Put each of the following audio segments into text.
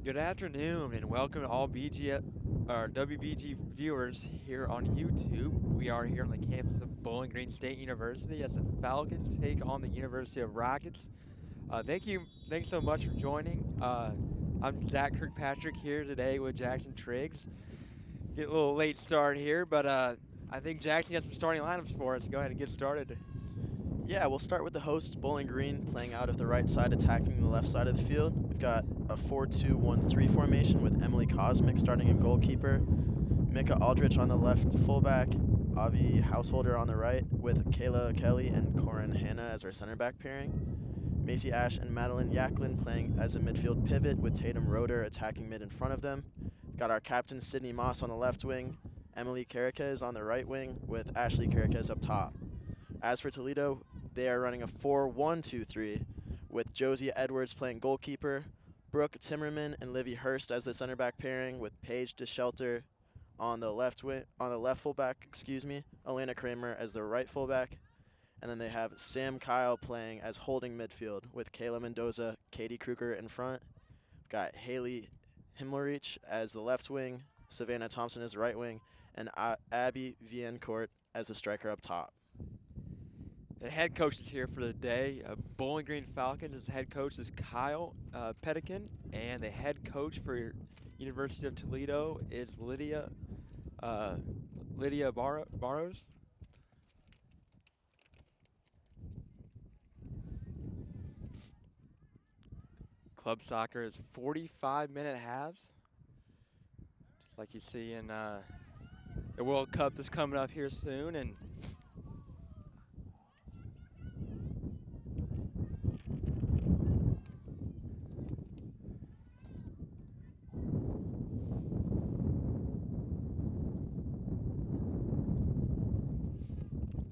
Good afternoon and welcome to all WBG viewers here on YouTube. We are here on the campus of Bowling Green State University as the Falcons take on the University of Rockets. Thanks so much for joining. I'm Zach Kirkpatrick here today with Jackson Triggs. Get a little late start here, but I think Jackson got some starting lineups for us. Go ahead and get started. Yeah, we'll start with the hosts, Bowling Green, playing out of the right side, attacking the left side of the field. We've got a 4-2-1-3 formation with Emily Cosmic starting in goalkeeper, Mika Aldrich on the left fullback, Avi Householder on the right, with Kayla Kelly and Corin Hanna as our center back pairing. Macy Ash and Madeline Yaklin playing as a midfield pivot with Tatum Roeder attacking mid in front of them. Got our captain Sydney Moss on the left wing, Emily Carriquez on the right wing with Ashley Carriquez up top. As for Toledo, they are running a 4-1-2-3 with Josie Edwards playing goalkeeper, Brooke Timmerman and Livy Hurst as the center back pairing with Paige DeShelter on the left fullback, Elena Kramer as the right fullback, and then they have Sam Kyle playing as holding midfield with Kayla Mendoza, Katie Kruger in front. We've got Haley Himlerich as the left wing, Savannah Thompson as the right wing, and Abby Viencourt as the striker up top. The head coach is here for the day. Bowling Green Falcons' head coach is Kyle Pedikin, and the head coach for University of Toledo is Lydia Barrows. Club soccer is 45-minute halves, just like you see in the World Cup that's coming up here soon. And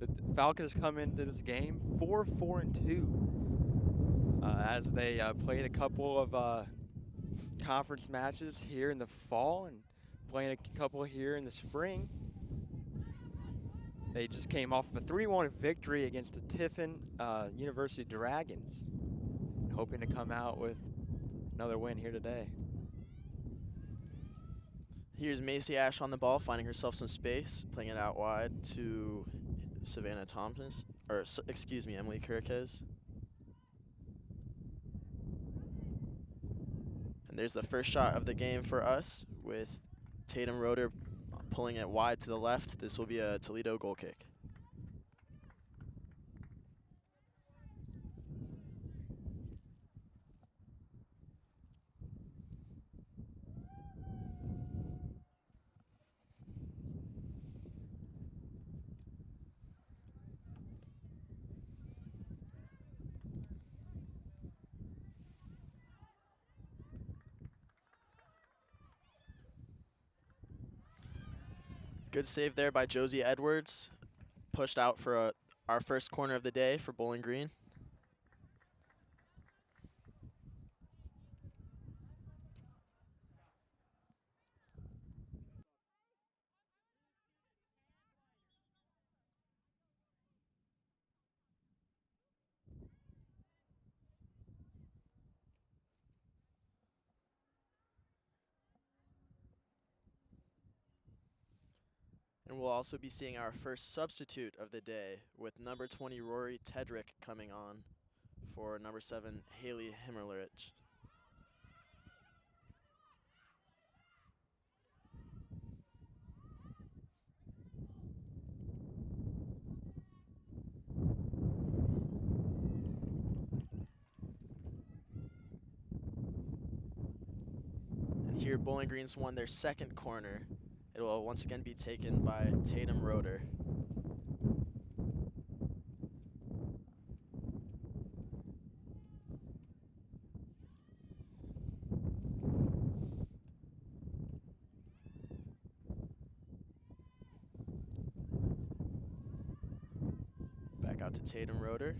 the Falcons come into this game 4-4-2 as they played a couple of conference matches here in the fall and playing a couple here in the spring. They just came off of a 3-1 victory against the Tiffin University Dragons, hoping to come out with another win here today. Here's Macy Ash on the ball, finding herself some space, playing it out wide to Savannah Thompson, Emily Kirkez. And there's the first shot of the game for us with Tatum Roeder pulling it wide to the left. This will be a Toledo goal kick. Good save there by Josie Edwards. Pushed out for our first corner of the day for Bowling Green. And we'll also be seeing our first substitute of the day with number 20 Rory Tedrick coming on for number 7 Haley Himmerlich. And here Bowling Green's won their second corner. It will once again be taken by Tatum Roeder. Back out to Tatum Roeder.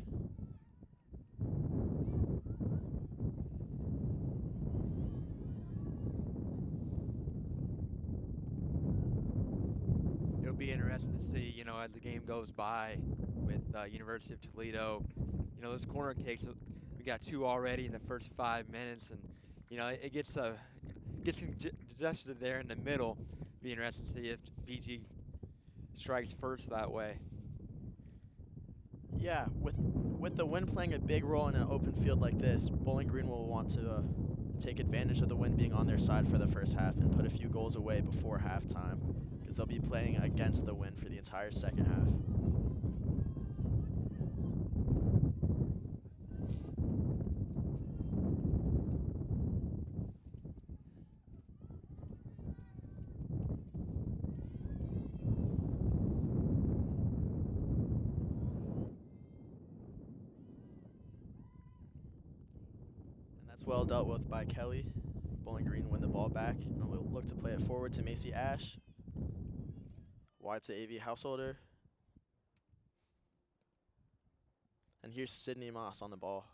It'll be interesting to see, as the game goes by with University of Toledo. Those corner kicks, we got 2 already in the first 5 minutes, and you know, it gets congested there in the middle. Be interesting to see if BG strikes first that way. Yeah, with the wind playing a big role in an open field like this, Bowling Green will want to take advantage of the wind being on their side for the first half and put a few goals away before halftime, because they'll be playing against the wind for the entire second half. That's well dealt with by Kelly. Bowling Green win the ball back, and we'll look to play it forward to Macy Ash. Wide to AV Householder. And here's Sydney Moss on the ball,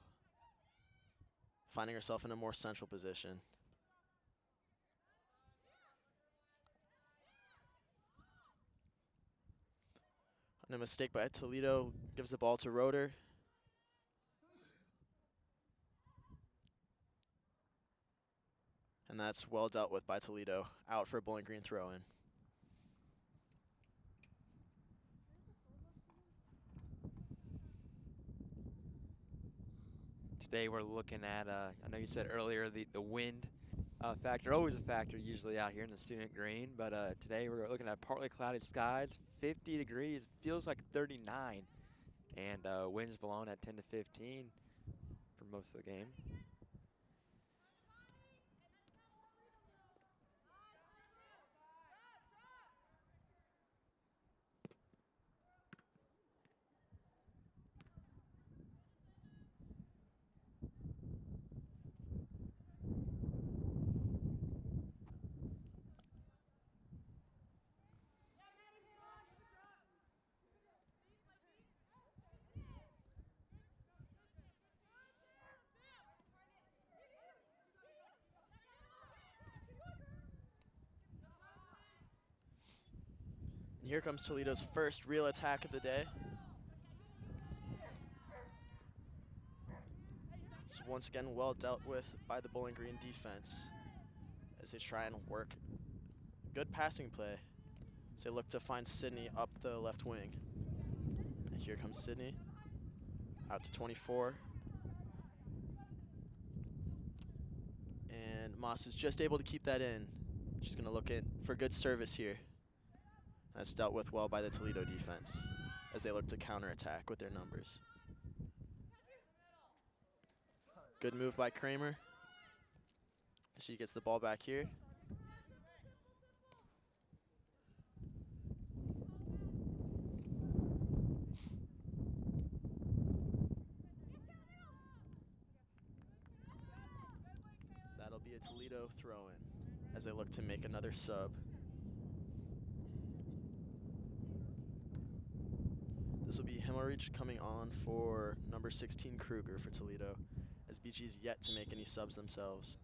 finding herself in a more central position. And a mistake by Toledo gives the ball to Roeder. And that's well dealt with by Toledo. Out for a Bowling Green throw-in. Today we're looking at, I know you said earlier, the wind factor, always a factor usually out here in the Student Green, but today we're looking at partly cloudy skies, 50 degrees, feels like 39, and winds blowing at 10 to 15 for most of the game. And here comes Toledo's first real attack of the day. It's once again well dealt with by the Bowling Green defense as they try and work good passing play. So they look to find Sydney up the left wing. And here comes Sydney out to 24. And Moss is just able to keep that in. She's going to look in for good service here. That's dealt with well by the Toledo defense as they look to counterattack with their numbers. Good move by Kramer. She gets the ball back here. That'll be a Toledo throw-in as they look to make another sub. This will be Hemorrhage coming on for number 16 Kruger for Toledo, as BG's yet to make any subs themselves.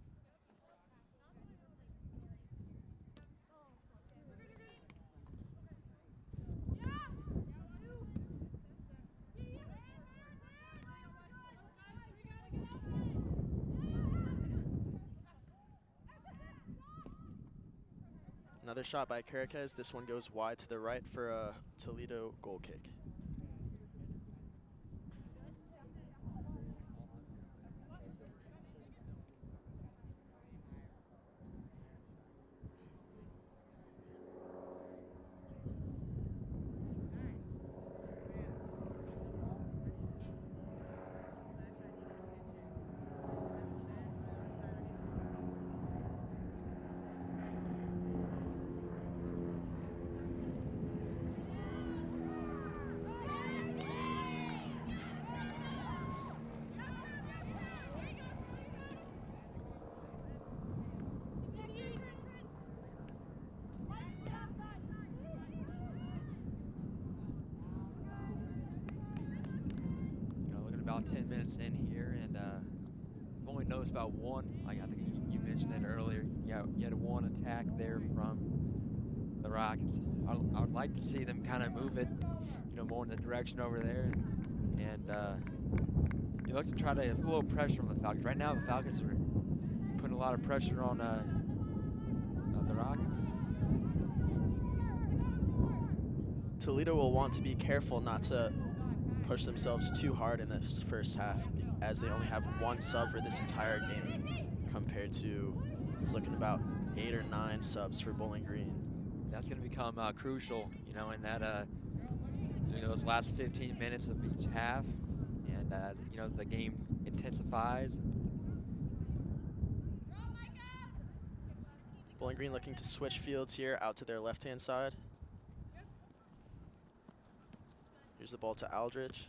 Another shot by Caracas. This one goes wide to the right for a Toledo goal kick. About 10 minutes in here, and I've only noticed about one. I think you mentioned it earlier. You had one attack there from the Rockets. I would like to see them kind of move it, more in the direction over there, and you look to try to have a little pressure on the Falcons. Right now, the Falcons are putting a lot of pressure on the Rockets. Toledo will want to be careful not to push themselves too hard in this first half, as they only have one sub for this entire game compared to, it's looking about 8 or 9 subs for Bowling Green. That's going to become crucial, you know, in that those last 15 minutes of each half, and you know, the game intensifies. Bowling Green looking to switch fields here out to their left-hand side. Here's the ball to Aldrich.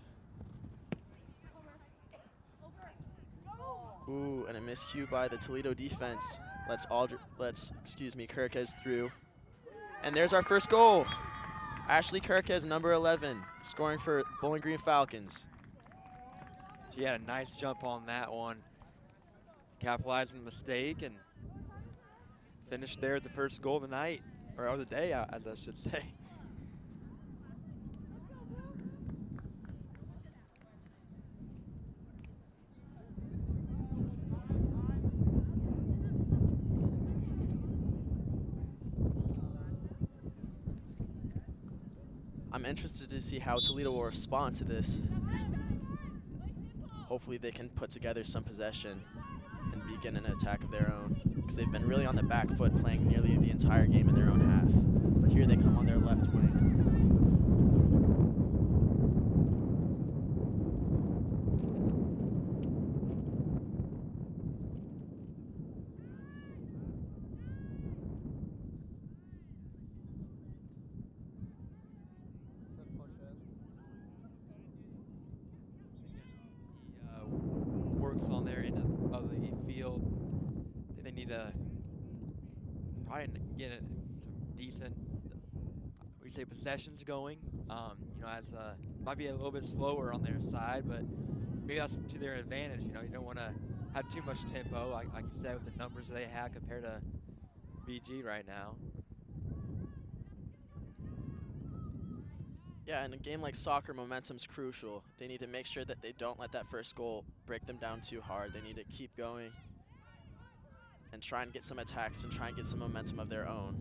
Ooh, and a miscue by the Toledo defense. Let's Kirkez through. And there's our first goal. Ashley Kirkez, number 11, scoring for Bowling Green Falcons. She had a nice jump on that one, capitalizing the mistake and finished there at the first goal of the night, or of the day, as I should say. I'm interested to see how Toledo will respond to this. Hopefully they can put together some possession and begin an attack of their own, because they've been really on the back foot playing nearly the entire game in their own half. But here they come on their left wing. Works on their end of the field. I think they need to probably get some decent, we say, possessions going. You know, as might be a little bit slower on their side, but maybe that's to their advantage. You know, you don't want to have too much tempo, like you said, with the numbers they have compared to BG right now. Yeah, in a game like soccer, momentum's crucial. They need to make sure that they don't let that first goal break them down too hard. They need to keep going and try and get some attacks and try and get some momentum of their own.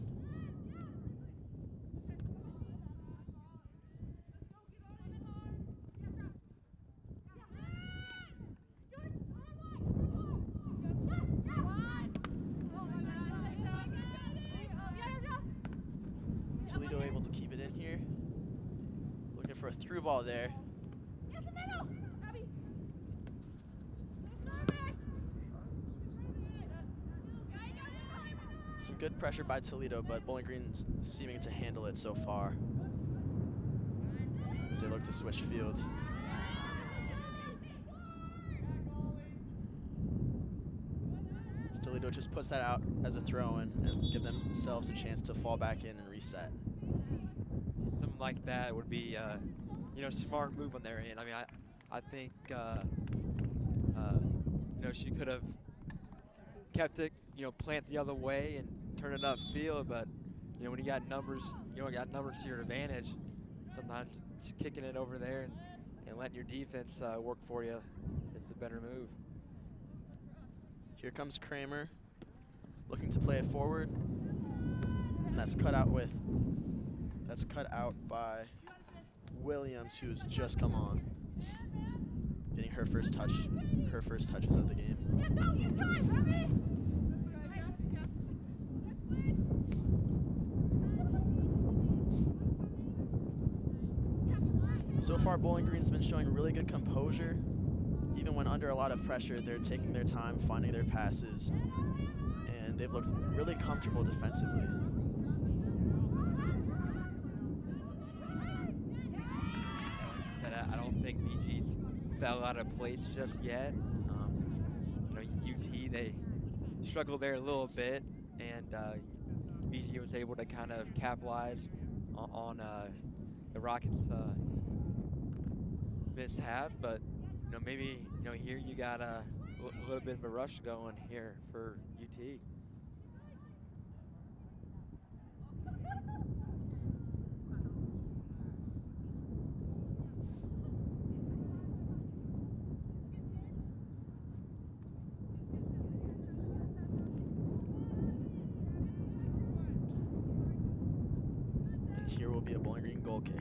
Toledo able to keep it in here. Looking for a through ball there. Some good pressure by Toledo, but Bowling Green's seeming to handle it so far as they look to switch fields. Toledo just puts that out as a throw-in and give themselves a chance to fall back in and reset. Something like that would be, you know, smart move on their end. I mean, I think, you know, she could have kept it, you know, plant the other way and turn it upfield, but, you know, when you got numbers, to your advantage, sometimes just kicking it over there and letting your defense work for you is a better move. Here comes Kramer, looking to play it forward, and that's cut out by Williams, who's just come on, getting her first touches of the game. So far, Bowling Green's been showing really good composure. Even when under a lot of pressure, they're taking their time, finding their passes, and they've looked really comfortable defensively. I don't think BG's fell out of place just yet. You know, UT, they struggled there a little bit, and BG was able to kind of capitalize on the Rockets' mishap, but you know, maybe, you know, here you got a little bit of a rush going here for UT. here will be a Bowling Green goal kick.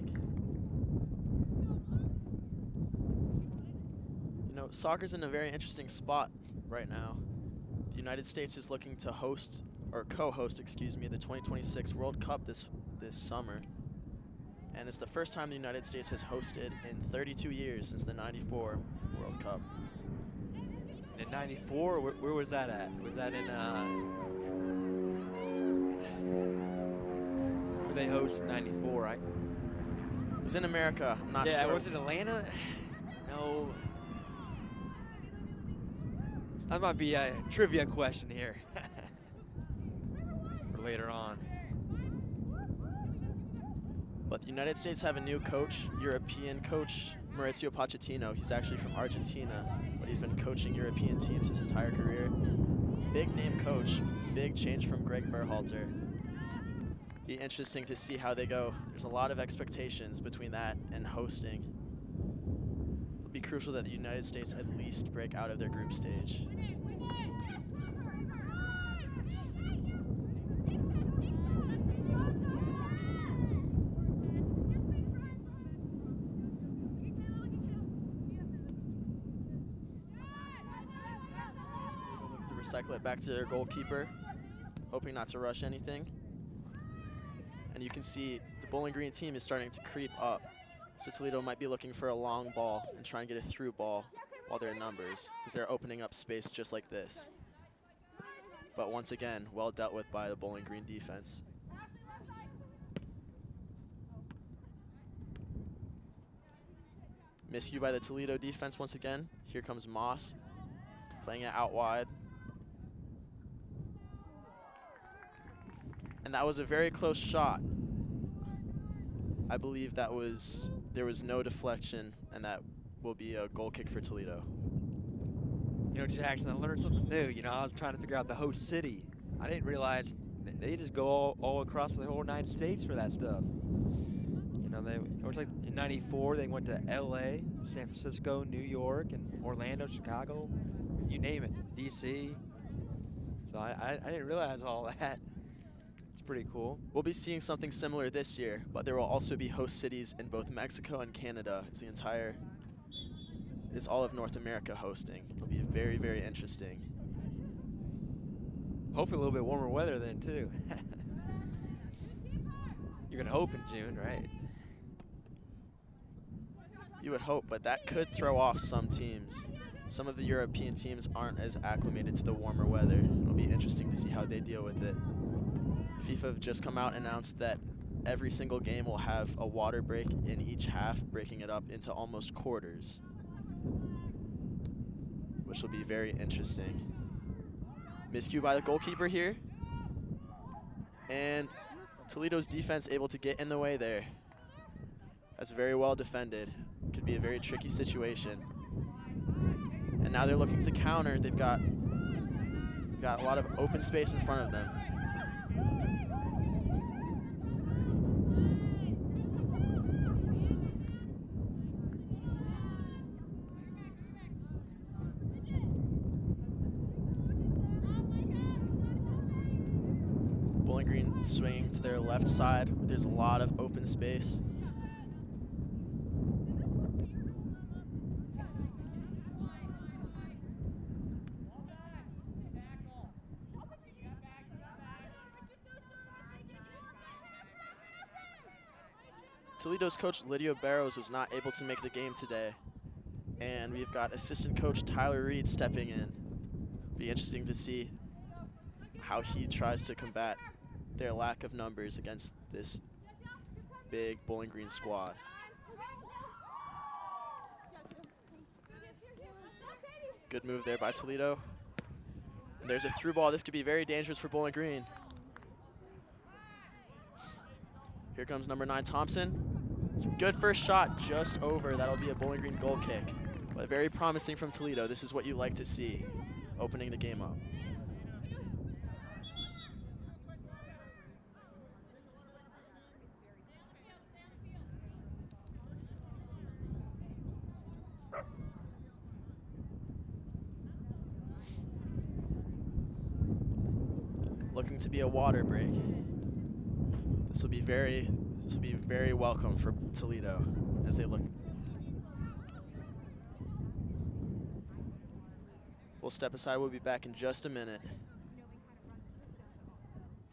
You know, soccer's in a very interesting spot right now. The United States is looking to host, or co-host, excuse me, the 2026 World Cup this summer. And it's the first time the United States has hosted in 32 years since the '94 World Cup. In '94, where was that at? Was that in where they host '94, right? It was in America. I'm not sure. Yeah, was it Atlanta? No. That might be a trivia question here for later on. But the United States have a new coach, European coach, Mauricio Pochettino. He's actually from Argentina, but he's been coaching European teams his entire career. Big name coach, big change from Greg Berhalter. Be interesting to see how they go. There's a lot of expectations between that and hosting. It'll be crucial that the United States at least break out of their group stage. Recycle it back to their goalkeeper, hoping not to rush anything. And you can see the Bowling Green team is starting to creep up. So Toledo might be looking for a long ball and try and get a through ball while they're in numbers, because they're opening up space just like this. But once again, well dealt with by the Bowling Green defense. Miscue by the Toledo defense once again. Here comes Moss, playing it out wide. And that was a very close shot. I believe there was no deflection, and that will be a goal kick for Toledo. You know, Jackson, I learned something new. You know, I was trying to figure out the host city. I didn't realize they just go all across the whole United States for that stuff. You know, it was like in '94 they went to LA, San Francisco, New York, and Orlando, Chicago, you name it, DC. So I didn't realize all that. Pretty cool. We'll be seeing something similar this year, but there will also be host cities in both Mexico and Canada. It's all of North America hosting. It'll be very, very interesting. Hopefully a little bit warmer weather then too. You're gonna hope in June, right? You would hope, but that could throw off some teams. Some of the European teams aren't as acclimated to the warmer weather. It'll be interesting to see how they deal with it. FIFA have just come out and announced that every single game will have a water break in each half, breaking it up into almost quarters, which will be very interesting. Miscue by the goalkeeper here. And Toledo's defense able to get in the way there. That's very well defended. Could be a very tricky situation. And now they're looking to counter. They've got a lot of open space in front of them. Bowling Green swinging to their left side. There's a lot of open space. Toledo's coach Lydio Barrows was not able to make the game today, and we've got assistant coach Tyler Reed stepping in. Be interesting to see how he tries to combat their lack of numbers against this big Bowling Green squad. Good move there by Toledo. And there's a through ball. This could be very dangerous for Bowling Green. Here comes number 9, Thompson. It's a good first shot, just over. That'll be a Bowling Green goal kick. But very promising from Toledo. This is what you like to see, opening the game up. Looking to be a water break. This will be very This will be very welcome for Toledo as they look. We'll step aside. We'll be back in just a minute.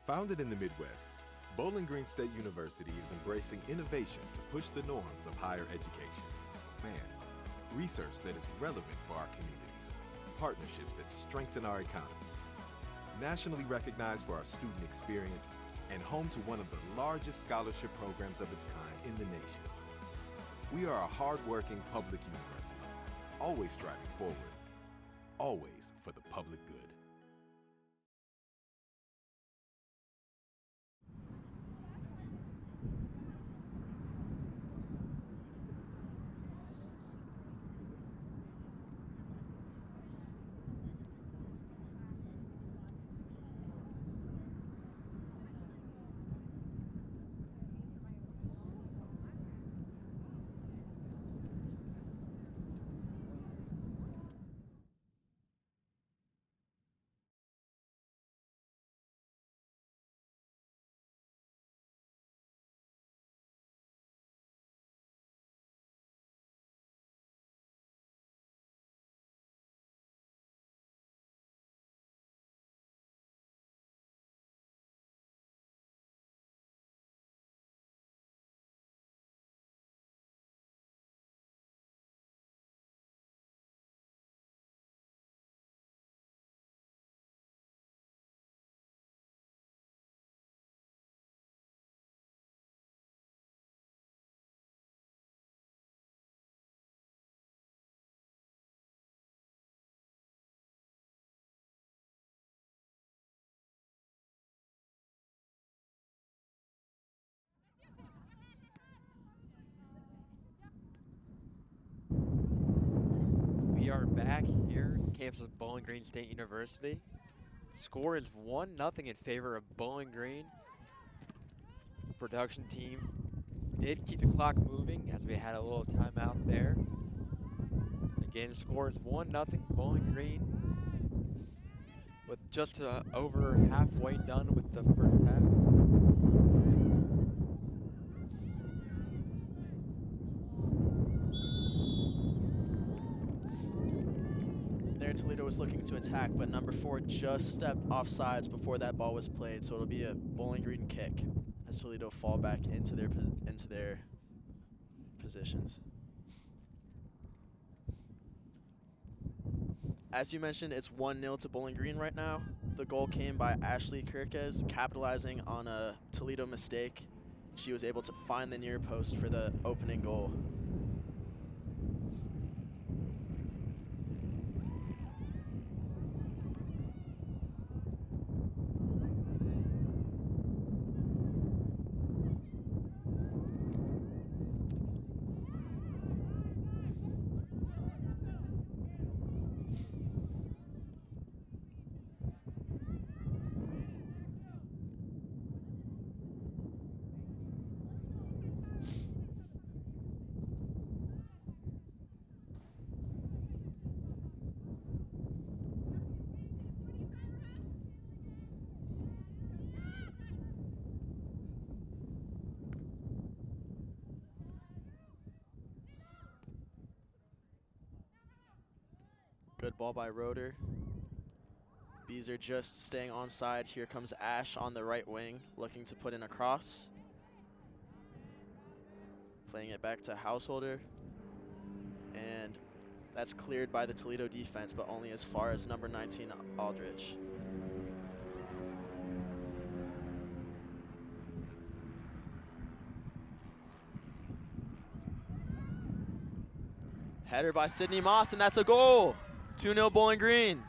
Founded in the Midwest, Bowling Green State University is embracing innovation to push the norms of higher education. Research that is relevant for our communities, partnerships that strengthen our economy. Nationally recognized for our student experience and home to one of the largest scholarship programs of its kind in the nation. We are a hard-working public university, always striving forward, always for the public good. We are back here at campus of Bowling Green State University. Score is 1-0 in favor of Bowling Green. Production team did keep the clock moving as we had a little timeout there. Again, score is 1-0 Bowling Green with just over halfway done with the first half. Toledo was looking to attack, but number 4 just stepped off sides before that ball was played, so it'll be a Bowling Green kick as Toledo fall back into their positions. As you mentioned, it's 1-0 to Bowling Green right now. The goal came by Ashley Kirkes, capitalizing on a Toledo mistake. She was able to find the near post for the opening goal. Good ball by Roeder. Bees are just staying onside. Here comes Ash on the right wing, looking to put in a cross. Playing it back to Householder. And that's cleared by the Toledo defense, but only as far as number 19, Aldrich. Header by Sydney Moss, and that's a goal. 2-0 Bowling Green.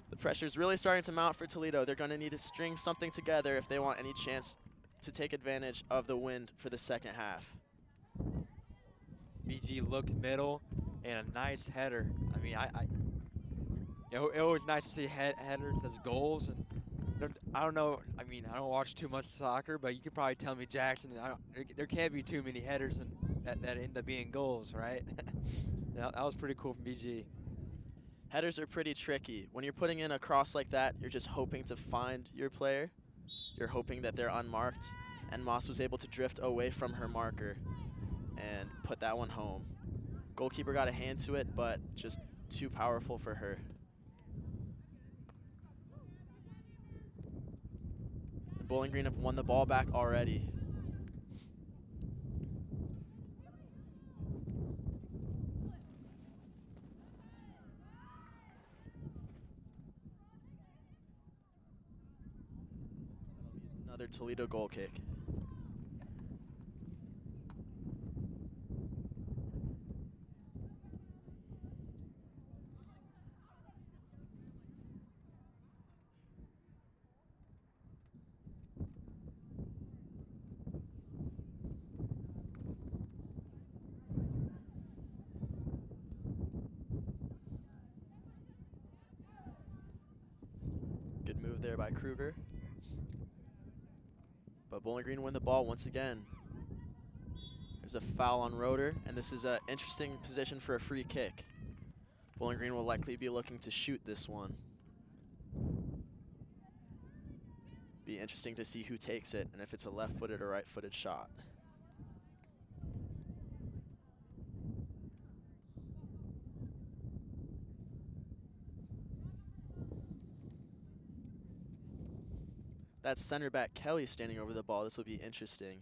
The pressure's really starting to mount for Toledo. They're going to need to string something together if they want any chance to take advantage of the wind for the second half. BG looked middle and a nice header. I mean, it was nice to see headers as goals. And I don't know. I mean, I don't watch too much soccer, but you could probably tell me, Jackson, there can't be too many headers that end up being goals, right? That was pretty cool from BG. Headers are pretty tricky. When you're putting in a cross like that, you're just hoping to find your player. You're hoping that they're unmarked, and Moss was able to drift away from her marker and put that one home. Goalkeeper got a hand to it, but just too powerful for her. And Bowling Green have won the ball back already. Another Toledo goal kick. Good move there by Kruger. But Bowling Green win the ball once again. There's a foul on Roeder, and this is an interesting position for a free kick. Bowling Green will likely be looking to shoot this one. Be interesting to see who takes it and if it's a left-footed or right-footed shot. That's center back Kelly standing over the ball. This will be interesting.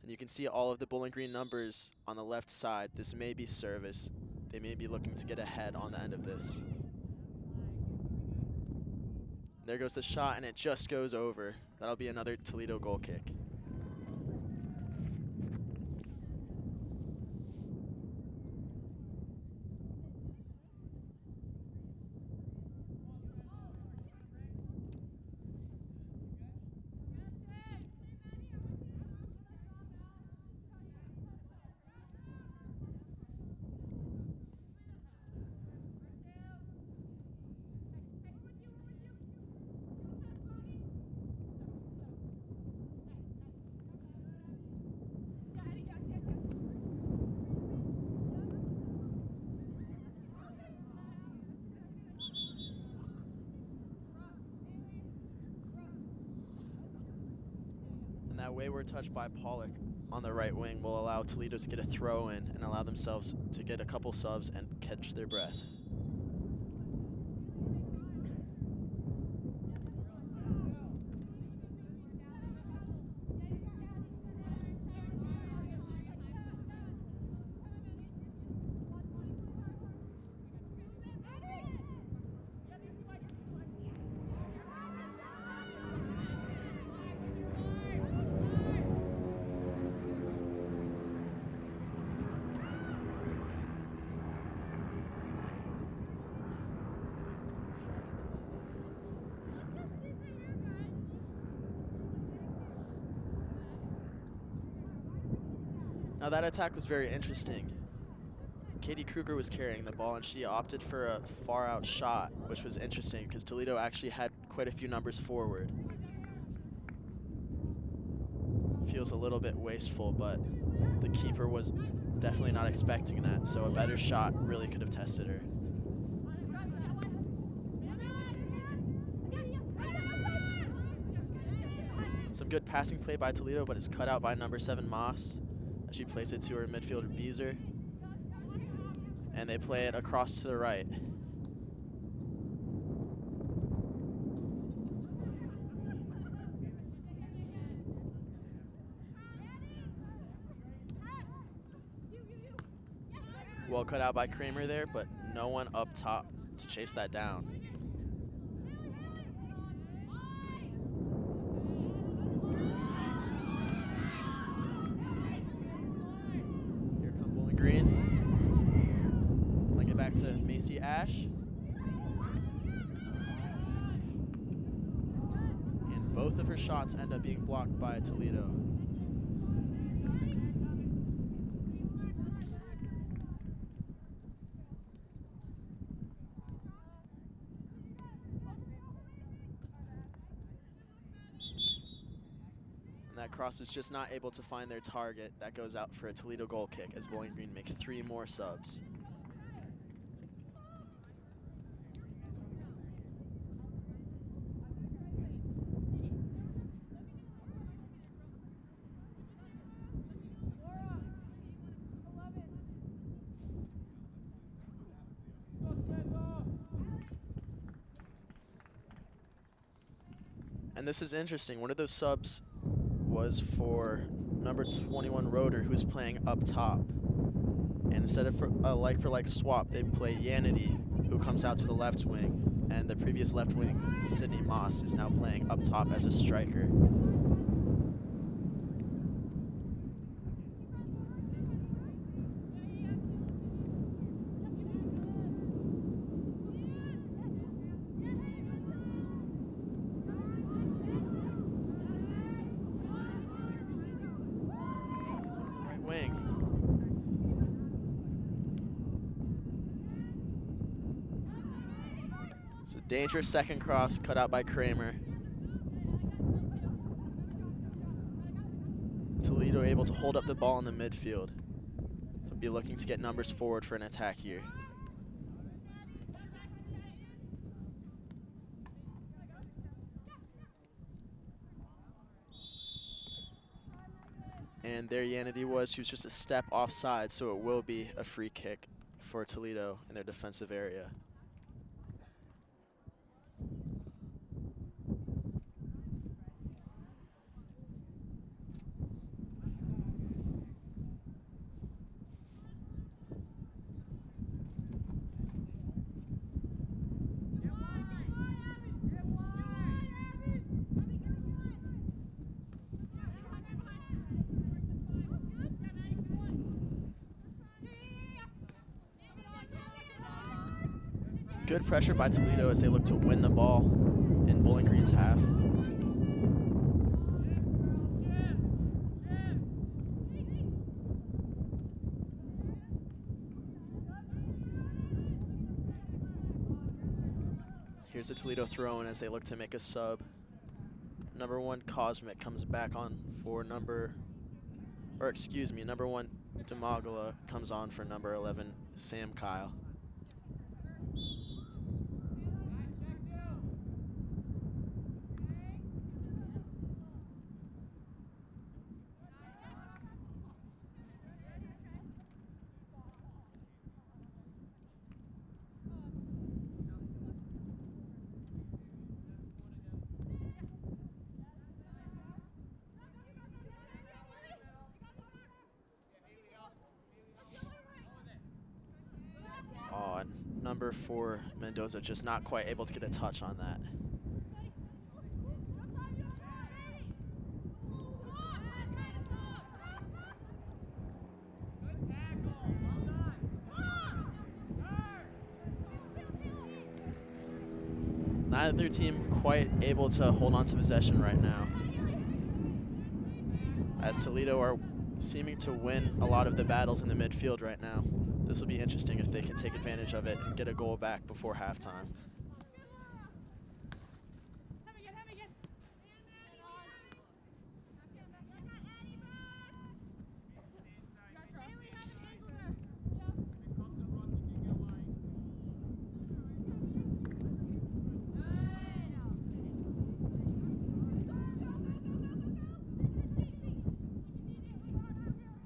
And you can see all of the Bowling Green numbers on the left side. This may be service. They may be looking to get ahead on the end of this. There goes the shot, and it just goes over. That'll be another Toledo goal kick. That wayward touch by Pollock on the right wing will allow Toledo to get a throw in and allow themselves to get a couple subs and catch their breath. Now that attack was very interesting. Katie Kruger was carrying the ball and she opted for a far out shot, which was interesting because Toledo actually had quite a few numbers forward. Feels a little bit wasteful, but the keeper was definitely not expecting that, so a better shot really could have tested her. Some good passing play by Toledo, but it's cut out by number 7 Moss. She plays it to her midfielder Beezer, and they play it across to the right. Well cut out by Kramer there, but no one up top to chase that down. Green, playing it back to Macy Ash. And both of her shots end up being blocked by Toledo. That cross is just not able to find their target. That goes out for a Toledo goal kick as Bowling Green make 3 more subs. And this is interesting. One of those subs was for number 21 Rotor, who's playing up top. And instead of a like-for-like swap, they play Yanity, who comes out to the left wing. And the previous left wing, Sydney Moss, is now playing up top as a striker. It's a dangerous second cross cut out by Kramer. Toledo able to hold up the ball in the midfield. They'll be looking to get numbers forward for an attack here. And there Yanity was. She was just a step offside, so it will be a free kick for Toledo in their defensive area. Good pressure by Toledo as they look to win the ball in Bowling Green's half. Here's a Toledo throw-in as they look to make a sub. Number 1 Cosmic comes back on for number 1 Demagala comes on for number 11 Sam Kyle. Number 4 Mendoza just not quite able to get a touch on that. Neither team quite able to hold on to possession right now, as Toledo are seeming to win a lot of the battles in the midfield right now. This will be interesting if they can take advantage of it and get a goal back before halftime.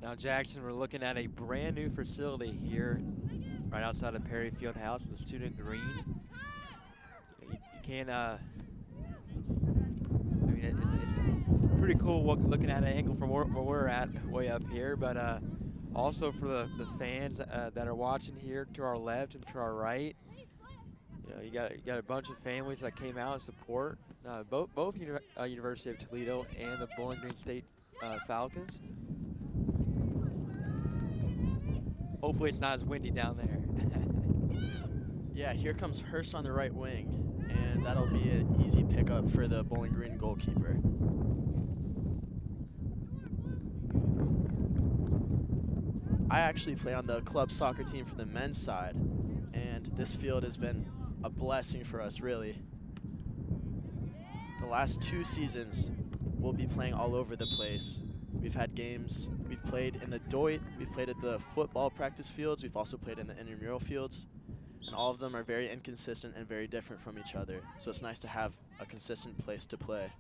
Now, Jackson, we're looking at a brand new facility here right outside of Perry Fieldhouse, the Student Green. You can't, I mean, it's pretty cool looking at an angle from where we're at, way up here, but also for the fans that are watching here to our left and to our right. You know, you got a bunch of families that came out and support both University of Toledo and the Bowling Green State Falcons. Hopefully it's not as windy down there. Yeah, here comes Hurst on the right wing, and that'll be an easy pickup for the Bowling Green goalkeeper. I actually play on the club soccer team for the men's side, and this field has been a blessing for us, really. The last 2 seasons, we'll be playing all over the place. We've had games, we've played in the Doit, we've played at the football practice fields, we've also played in the intramural fields, and all of them are very inconsistent and very different from each other. So it's nice to have a consistent place to play.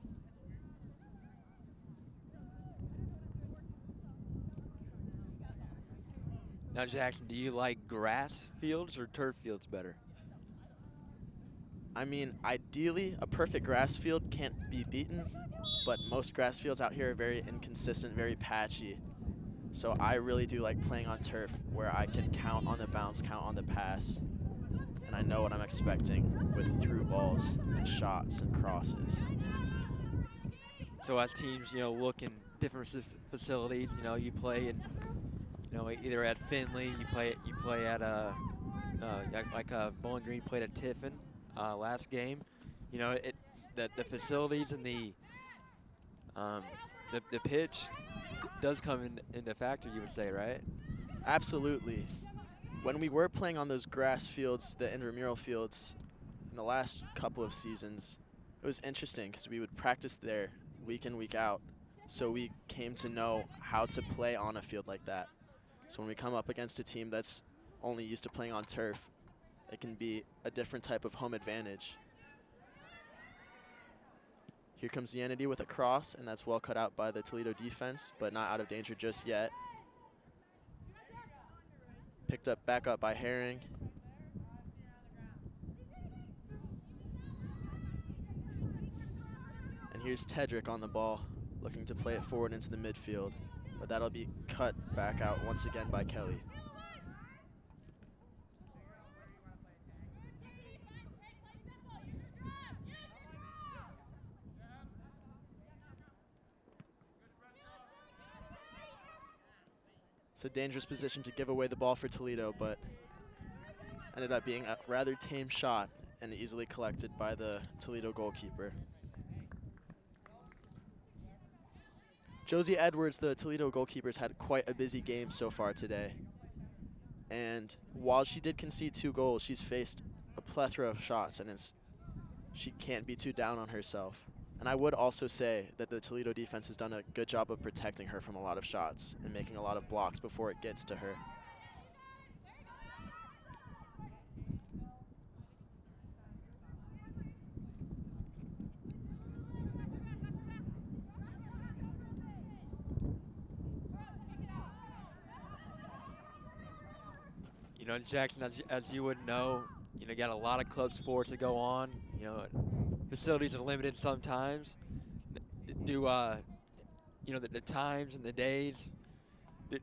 Now, Jackson, do you like grass fields or turf fields better? I mean, ideally, a perfect grass field can't be beaten, but most grass fields out here are very inconsistent, very patchy. So I really do like playing on turf where I can count on the bounce, count on the pass, and I know what I'm expecting with through balls and shots and crosses. So as teams, look in different facilities, you play in, either at Findlay, you play at Bowling Green played at Tiffin last game. The facilities and the pitch does come into factor, you would say, right? Absolutely. When we were playing on those grass fields, the intramural fields, in the last couple of seasons, it was interesting because we would practice there week in, week out. So we came to know how to play on a field like that. So when we come up against a team that's only used to playing on turf, it can be a different type of home advantage. Here comes Yanity with a cross, and that's well cut out by the Toledo defense, but not out of danger just yet. Picked up back up by Herring. And here's Tedrick on the ball, looking to play it forward into the midfield, but that'll be cut back out once again by Kelly. It's a dangerous position to give away the ball for Toledo, but ended up being a rather tame shot and easily collected by the Toledo goalkeeper. Josie Edwards, the Toledo goalkeeper's had quite a busy game so far today. And while she did concede 2 goals, she's faced a plethora of shots, and she can't be too down on herself. And I would also say that the Toledo defense has done a good job of protecting her from a lot of shots and making a lot of blocks before it gets to her. Jackson, as you would know, you got a lot of club sports that go on. Facilities are limited sometimes. Do the times and the days,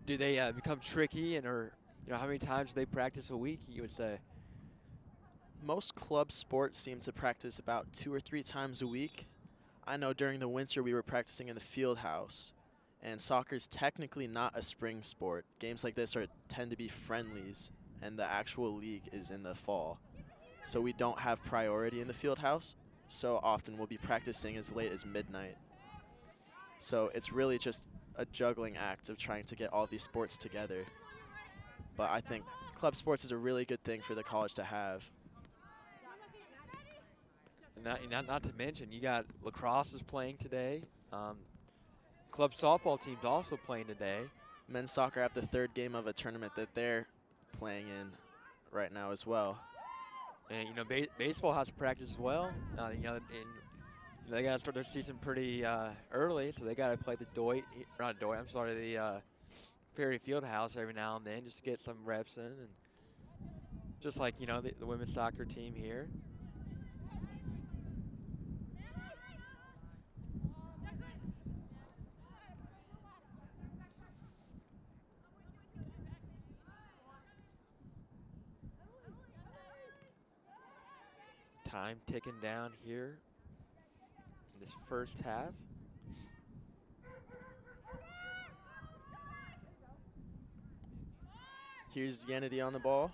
do they become tricky, or how many times do they practice a week, you would say? Most club sports seem to practice about 2 or 3 times a week. I know during the winter we were practicing in the field house, and soccer's technically not a spring sport. Games like this tend to be friendlies, and the actual league is in the fall. So we don't have priority in the field house, so often we'll be practicing as late as midnight. So it's really just a juggling act of trying to get all these sports together. But I think club sports is a really good thing for the college to have. Not to mention, you got lacrosse is playing today. Club softball team's also playing today. Men's soccer have the 3rd game of a tournament that they're playing in right now as well. And baseball has to practice as well. And they got to start their season pretty early, so they got to play the Perry Fieldhouse every now and then just to get some reps in, and just like the women's soccer team here. Time ticking down here in this first half. Here's Yanity on the ball.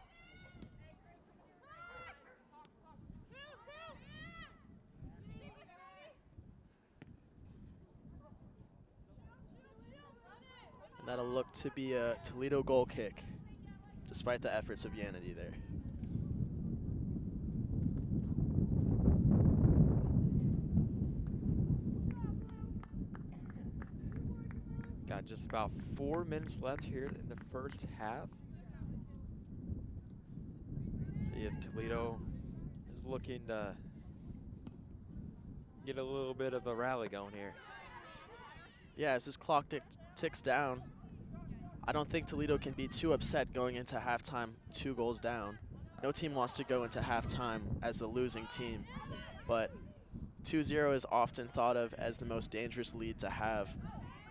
And that'll look to be a Toledo goal kick, despite the efforts of Yanity there. Got just about 4 minutes left here in the first half. See if Toledo is looking to get a little bit of a rally going here. Yeah, as this clock ticks down, I don't think Toledo can be too upset going into halftime 2 goals down. No team wants to go into halftime as the losing team, but 2-0 is often thought of as the most dangerous lead to have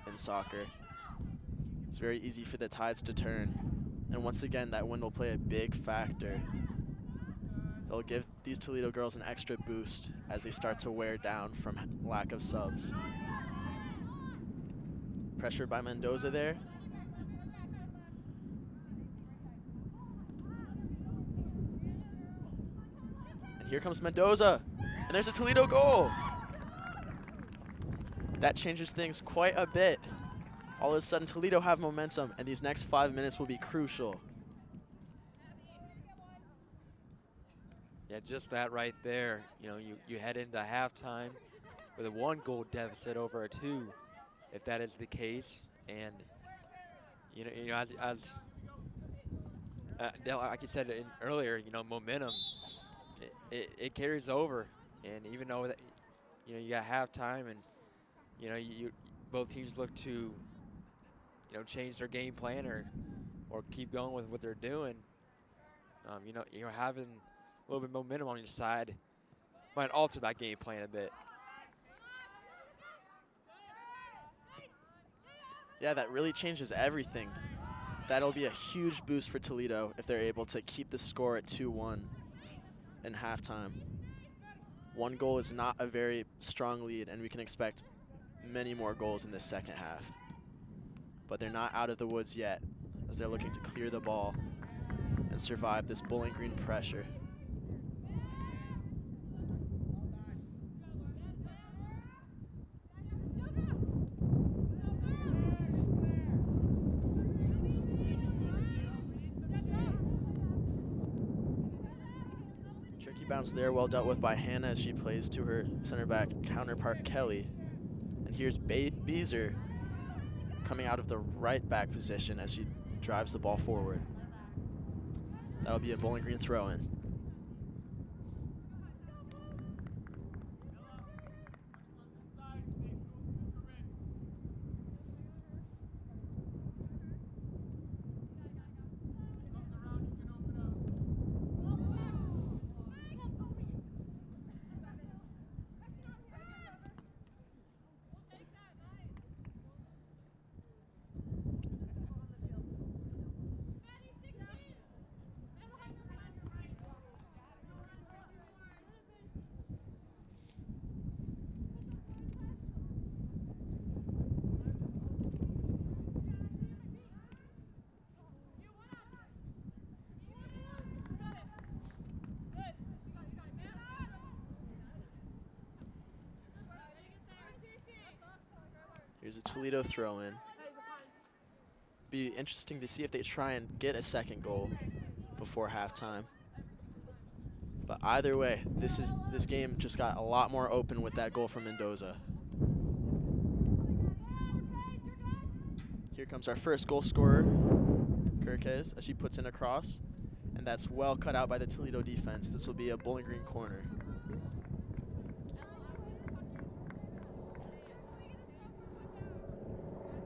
in soccer. It's very easy for the tides to turn, and once again, that win will play a big factor. It'll give these Toledo girls an extra boost as they start to wear down from lack of subs. Pressure by Mendoza there. And here comes Mendoza, and there's a Toledo goal. That changes things quite a bit. All of a sudden, Toledo have momentum, and these next 5 minutes will be crucial. Yeah, just that right there. You know, you head into halftime with a 1-goal deficit over a 2, if that is the case. And you know, as Dale, like you said earlier, you know, momentum it carries over. And even though that, you know, you got halftime, and you know, both teams look to, you know, change their game plan or keep going with what they're doing. You know, having a little bit of momentum on your side might alter that game plan a bit. Yeah, that really changes everything. That'll be a huge boost for Toledo if they're able to keep the score at 2-1 in halftime. 1 goal is not a very strong lead, and we can expect many more goals in the second half. But they're not out of the woods yet, as they're looking to clear the ball and survive this Bowling Green pressure. Tricky bounce there, well dealt with by Hannah as she plays to her center back counterpart Kelly. And here's Beezer coming out of the right back position as she drives the ball forward. That'll be a Bowling Green throw-in. Here's a Toledo throw-in. Be interesting to see if they try and get a second goal before halftime. But either way, this game just got a lot more open with that goal from Mendoza. Here comes our first goal scorer, Kirkes, as she puts in a cross, and that's well cut out by the Toledo defense. This will be a Bowling Green corner.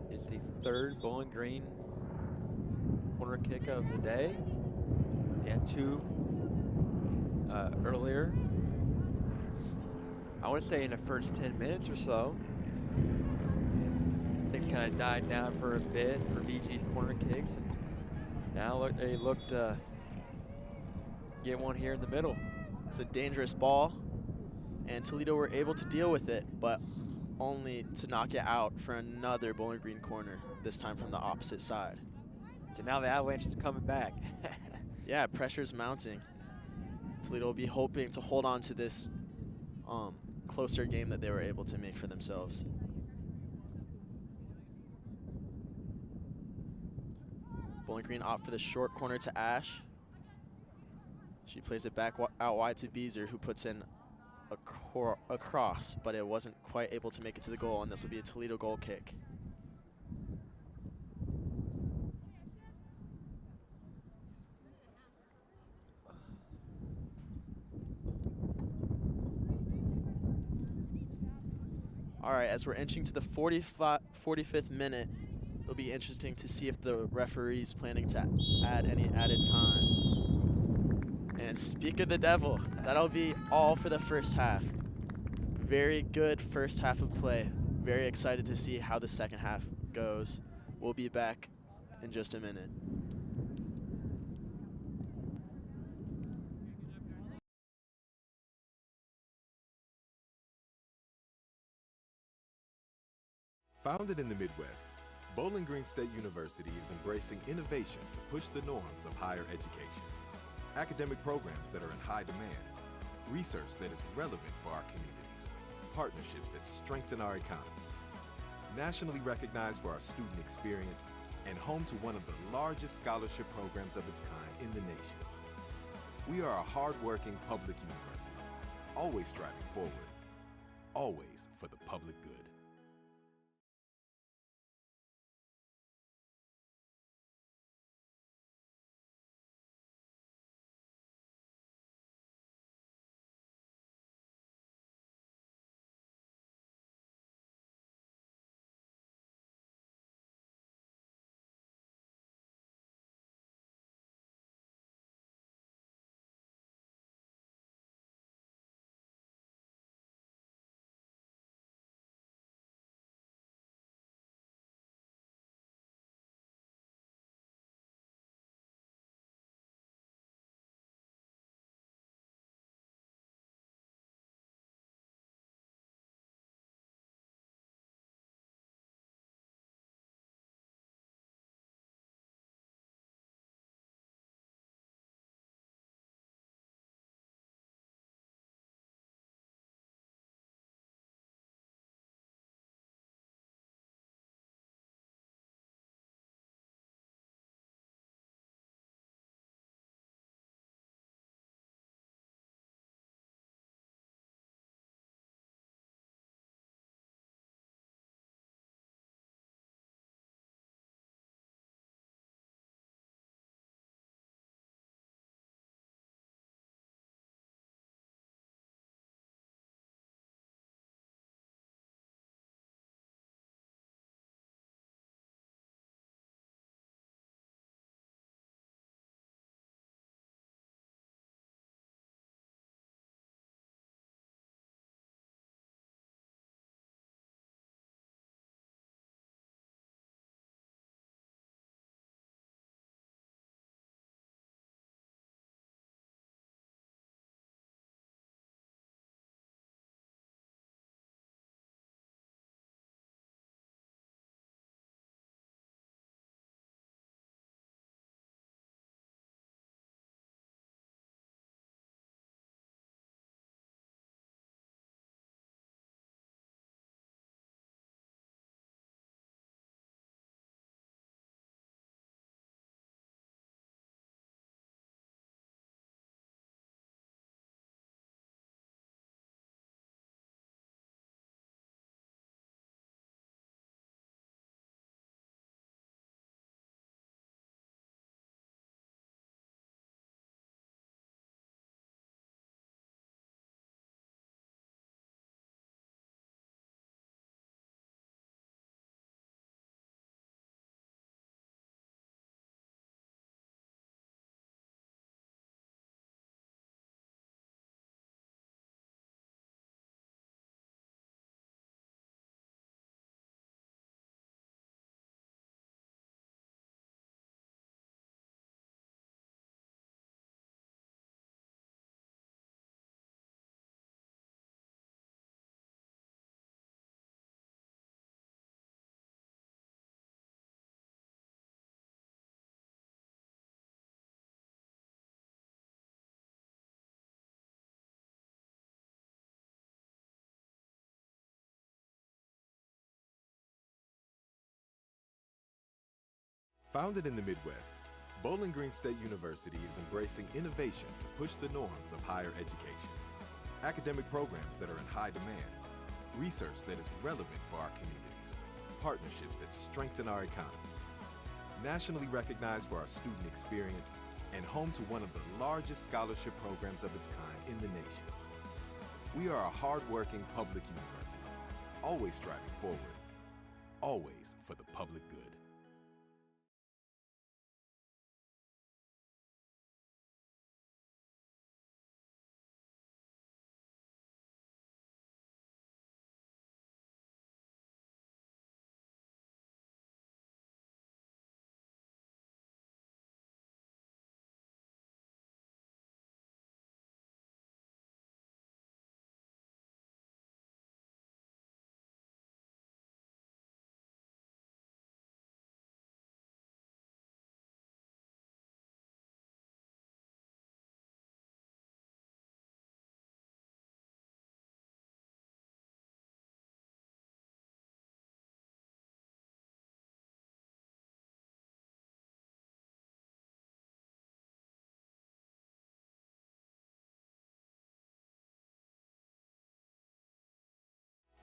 It's the 3rd Bowling Green corner kick of the day. They had 2 earlier. I want to say in the first 10 minutes or so. And things kind of died down for a bit for BG's corner kicks. And now they look to get one here in the middle. It's a dangerous ball, and Toledo were able to deal with it, but only to knock it out for another Bowling Green corner, this time from the opposite side. So now the Avalanche is coming back. Yeah, pressure's mounting. Toledo will be hoping to hold on to this closer game that they were able to make for themselves. Bowling Green opt for the short corner to Ash. She plays it back out wide to Beezer, who puts in a cross, but it wasn't quite able to make it to the goal, and this will be a Toledo goal kick. All right, as we're inching to the 45th minute, it'll be interesting to see if the referee's planning to add any added time. And speak of the devil, that'll be all for the first half. Very good first half of play. Very excited to see how the second half goes. We'll be back in just a minute. Founded in the Midwest, Bowling Green State University is embracing innovation to push the norms of higher education. Academic programs that are in high demand, research that is relevant for our communities, partnerships that strengthen our economy. Nationally recognized for our student experience and home to one of the largest scholarship programs of its kind in the nation. We are a hard-working public university, always striving forward, always for the public good. Founded in the Midwest, Bowling Green State University is embracing innovation to push the norms of higher education. Academic programs that are in high demand, research that is relevant for our communities, partnerships that strengthen our economy. Nationally recognized for our student experience and home to one of the largest scholarship programs of its kind in the nation. We are a hard-working public university, always striving forward, always for the public good.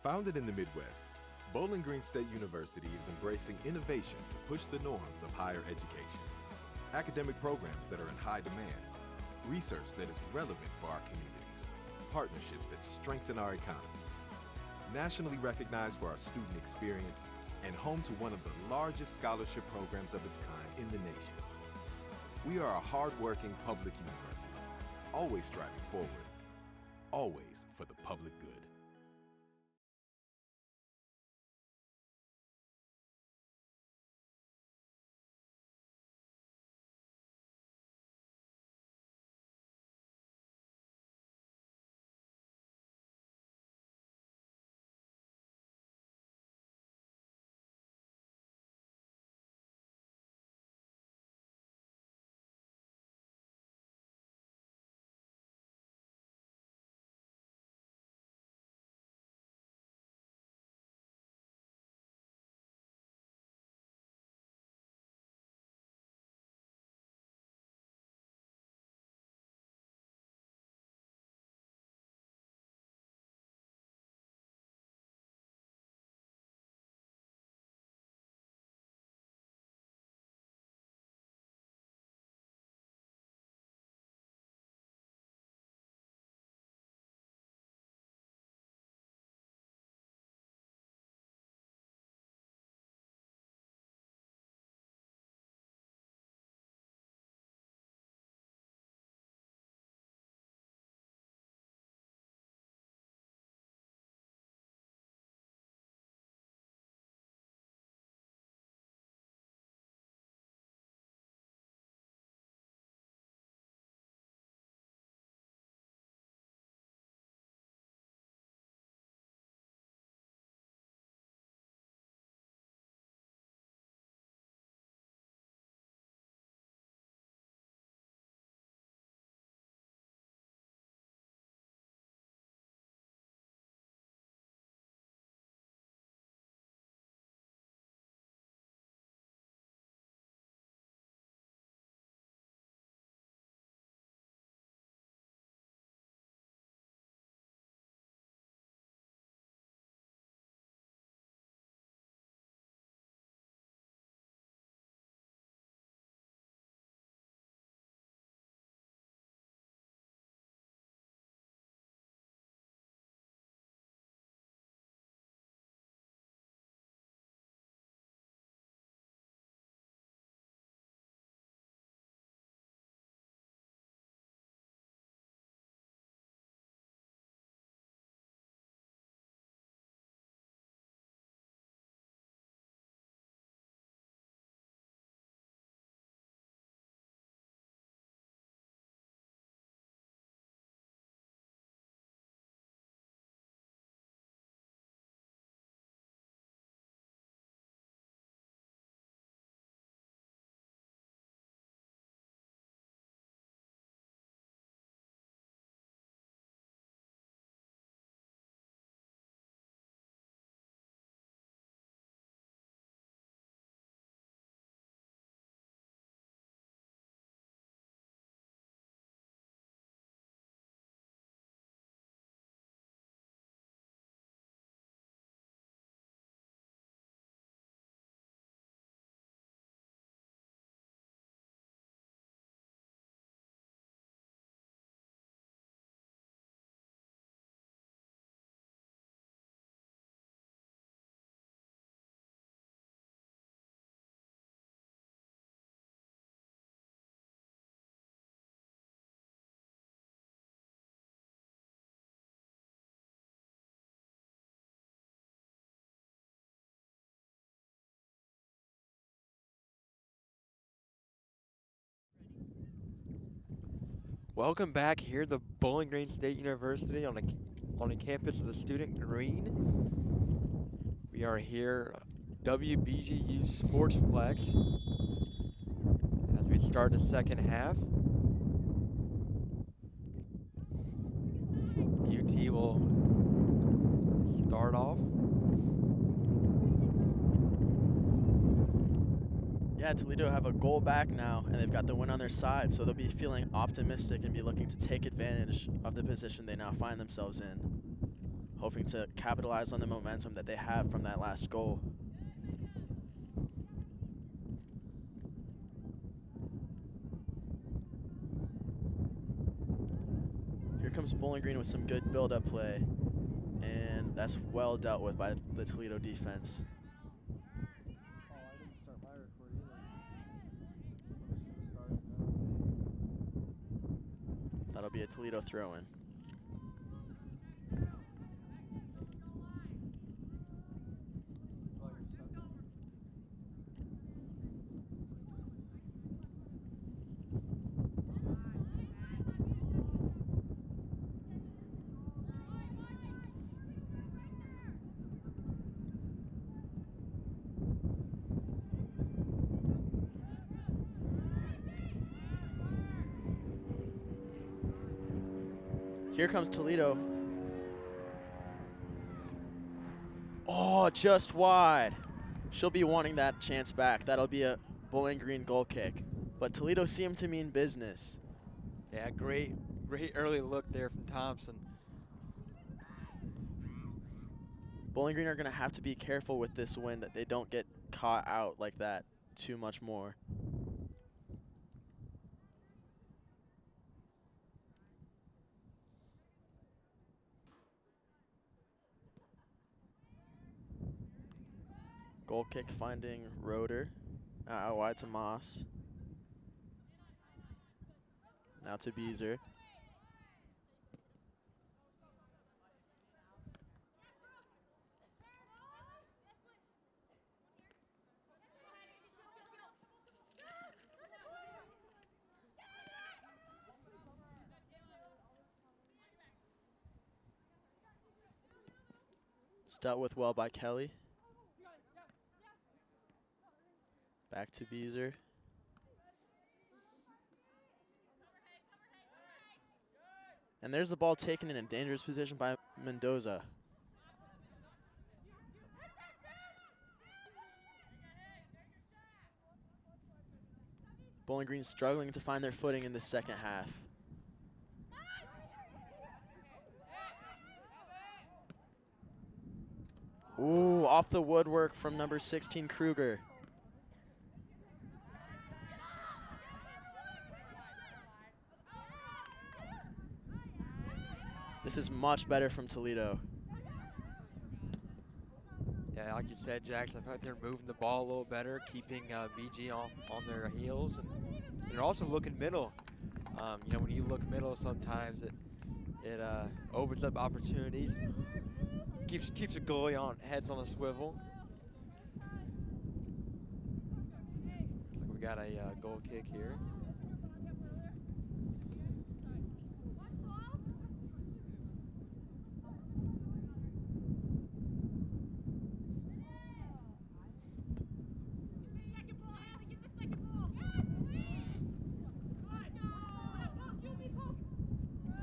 Founded in the Midwest, Bowling Green State University is embracing innovation to push the norms of higher education. Academic programs that are in high demand, research that is relevant for our communities, partnerships that strengthen our economy. Nationally recognized for our student experience and home to one of the largest scholarship programs of its kind in the nation. We are a hard-working public university, always striving forward, always for the public good. Welcome back here to Bowling Green State University on the campus of the Student Green. We are here, WBGU Sports Flex, as we start the second half. UT will start off. Yeah, Toledo have a goal back now, and they've got the win on their side, so they'll be feeling optimistic and be looking to take advantage of the position they now find themselves in. hoping to capitalize on the momentum that they have from that last goal. Here comes Bowling Green with some good build-up play, and that's well dealt with by the Toledo defense. That'll be a Toledo throw-in. Here comes Toledo. Oh, just wide. She'll be wanting that chance back. That'll be a Bowling Green goal kick. But Toledo seemed to mean business. Yeah, great early look there from Thompson. Bowling Green are going to have to be careful with this win that they don't get caught out like that too much more. Goal kick finding Roeder. Out wide to Moss. Now to Beezer. It's dealt with well by Kelly. Back to Beezer. And there's the ball taken in a dangerous position by Mendoza. Bowling Green struggling to find their footing in the second half. Ooh, off the woodwork from number 16, Kruger. This is much better from Toledo. Yeah, like you said, Jax, I thought they're moving the ball a little better, keeping BG on their heels, and they're also looking middle. You know, when you look middle, sometimes it opens up opportunities, keeps a goalie on heads on a swivel. Looks like we got a goal kick here.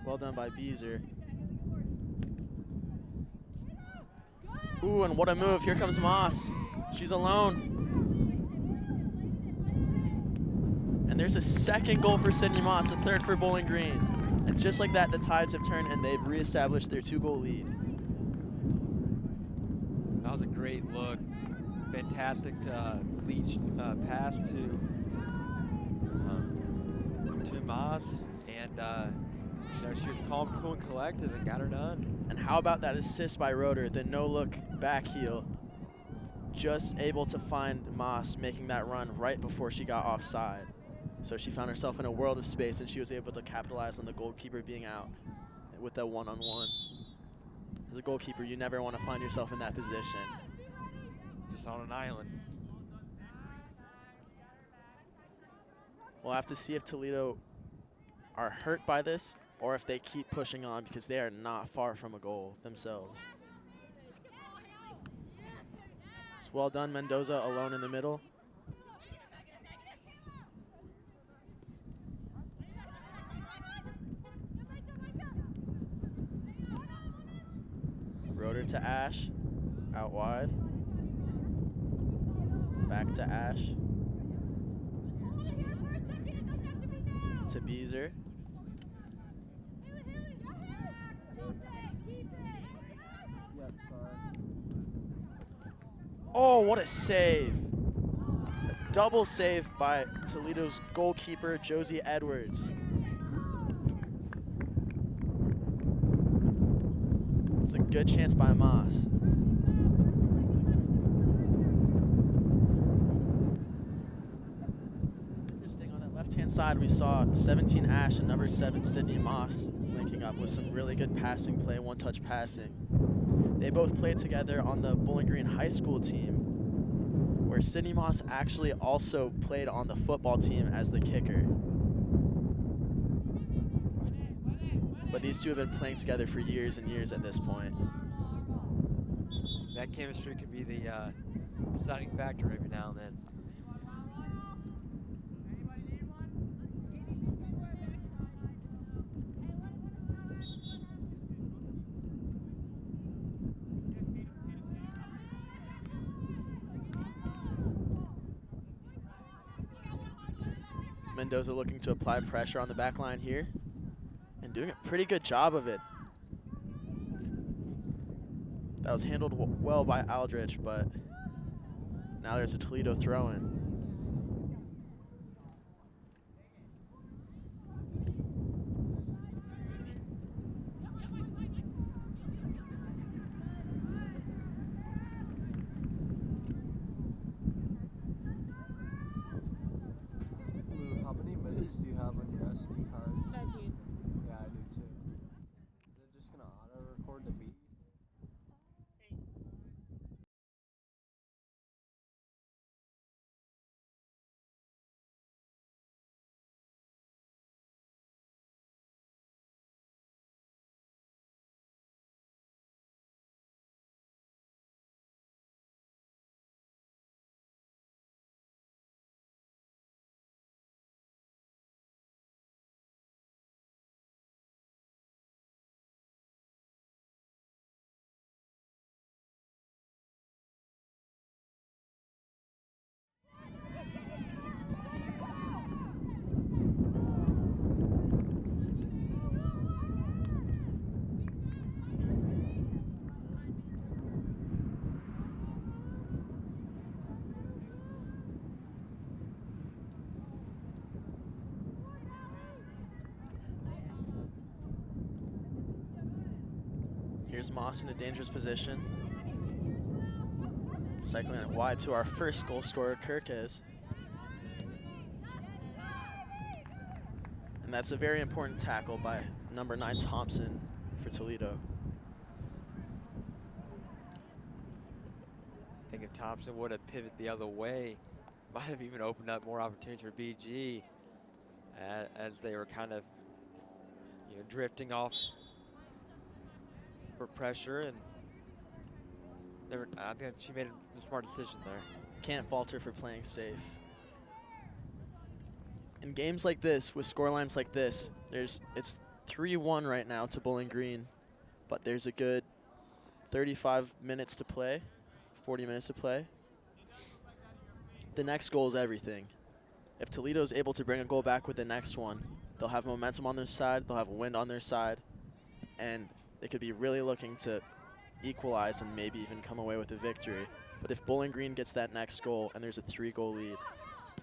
Well done by Beezer. Ooh, and what a move. Here comes Moss. She's alone. And there's a second goal for Sydney Moss, a third for Bowling Green. And just like that, the tides have turned and they've reestablished their 2-goal lead. That was a great look. Fantastic leech pass to Moss. And you know, she was calm, cool, and collected and got her done. And how about that assist by Roeder, the no-look back heel. Just able to find Moss making that run right before she got offside. So she found herself in a world of space and she was able to capitalize on the goalkeeper being out with that one-on-one. As a goalkeeper, you never want to find yourself in that position. Just on an island. We'll have to see if Toledo are hurt by this or if they keep pushing on, because they are not far from a goal themselves. It's well done, Mendoza alone in the middle. Roeder to Ash, out wide. Back to Ash. To Beezer. Oh, what a save. A double save by Toledo's goalkeeper, Josie Edwards. It's a good chance by Moss. It's interesting, on that left-hand side, we saw 17 Ash and number 7 Sydney Moss linking up with some really good passing play, one-touch passing. They both played together on the Bowling Green High School team, where Sydney Moss actually also played on the football team as the kicker. But these two have been playing together for years and years at this point. That chemistry could be the deciding factor every now and then. Mendoza looking to apply pressure on the back line here and doing a pretty good job of it. That was handled well by Aldrich, but now there's a Toledo throw-in. How many minutes do you have on your SD card? 13. Yeah, I do too. Is it just gonna auto-record the beat? Here's Moss in a dangerous position. Cycling it wide to our first goal scorer, Kirkes. And that's a very important tackle by number 9 Thompson for Toledo. I think if Thompson would have pivoted the other way, might have even opened up more opportunities for BG as they were kind of, drifting off for pressure, and I think she made a smart decision there. Can't fault her for playing safe. In games like this, with scorelines like this, it's 3-1 right now to Bowling Green, but there's a good 35 minutes to play, 40 minutes to play. The next goal is everything. If Toledo's able to bring a goal back with the next one, they'll have momentum on their side, they'll have wind on their side, and they could be really looking to equalize and maybe even come away with a victory. But if Bowling Green gets that next goal and there's a 3-goal lead,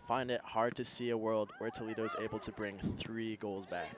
find it hard to see a world where Toledo's able to bring 3 goals back.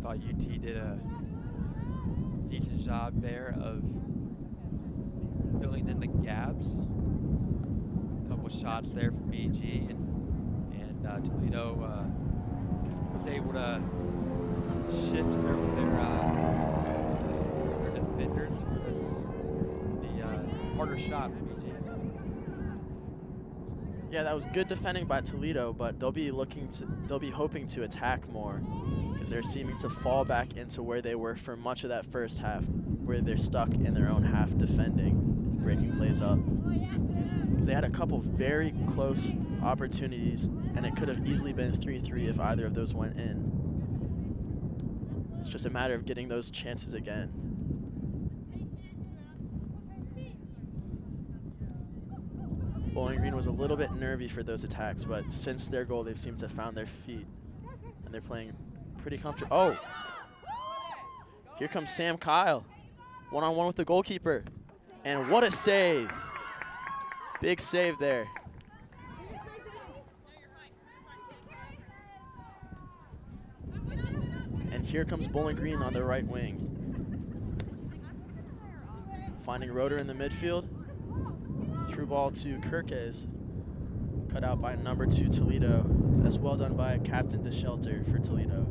Thought UT did a decent job there of filling in the gaps. A couple shots there from BG, and Toledo was able to shift their defenders for the harder shot from BG. Yeah, that was good defending by Toledo, but they'll be hoping to attack more, because they're seeming to fall back into where they were for much of that first half. where they're stuck in their own half defending and breaking plays up. Because they had a couple very close opportunities, and it could have easily been 3-3 if either of those went in. It's just a matter of getting those chances again. Bowling Green was a little bit nervy for those attacks, but since their goal, they've seemed to have found their feet, and they're playing pretty comfortable. Oh! Here comes Sam Kyle, one-on-one with the goalkeeper, and what a save! Big save there. And here comes Bowling Green on the right wing. Finding Roeder in the midfield. Through ball to Kirkes. Cut out by number 2 Toledo. That's well done by Captain DeShelter for Toledo.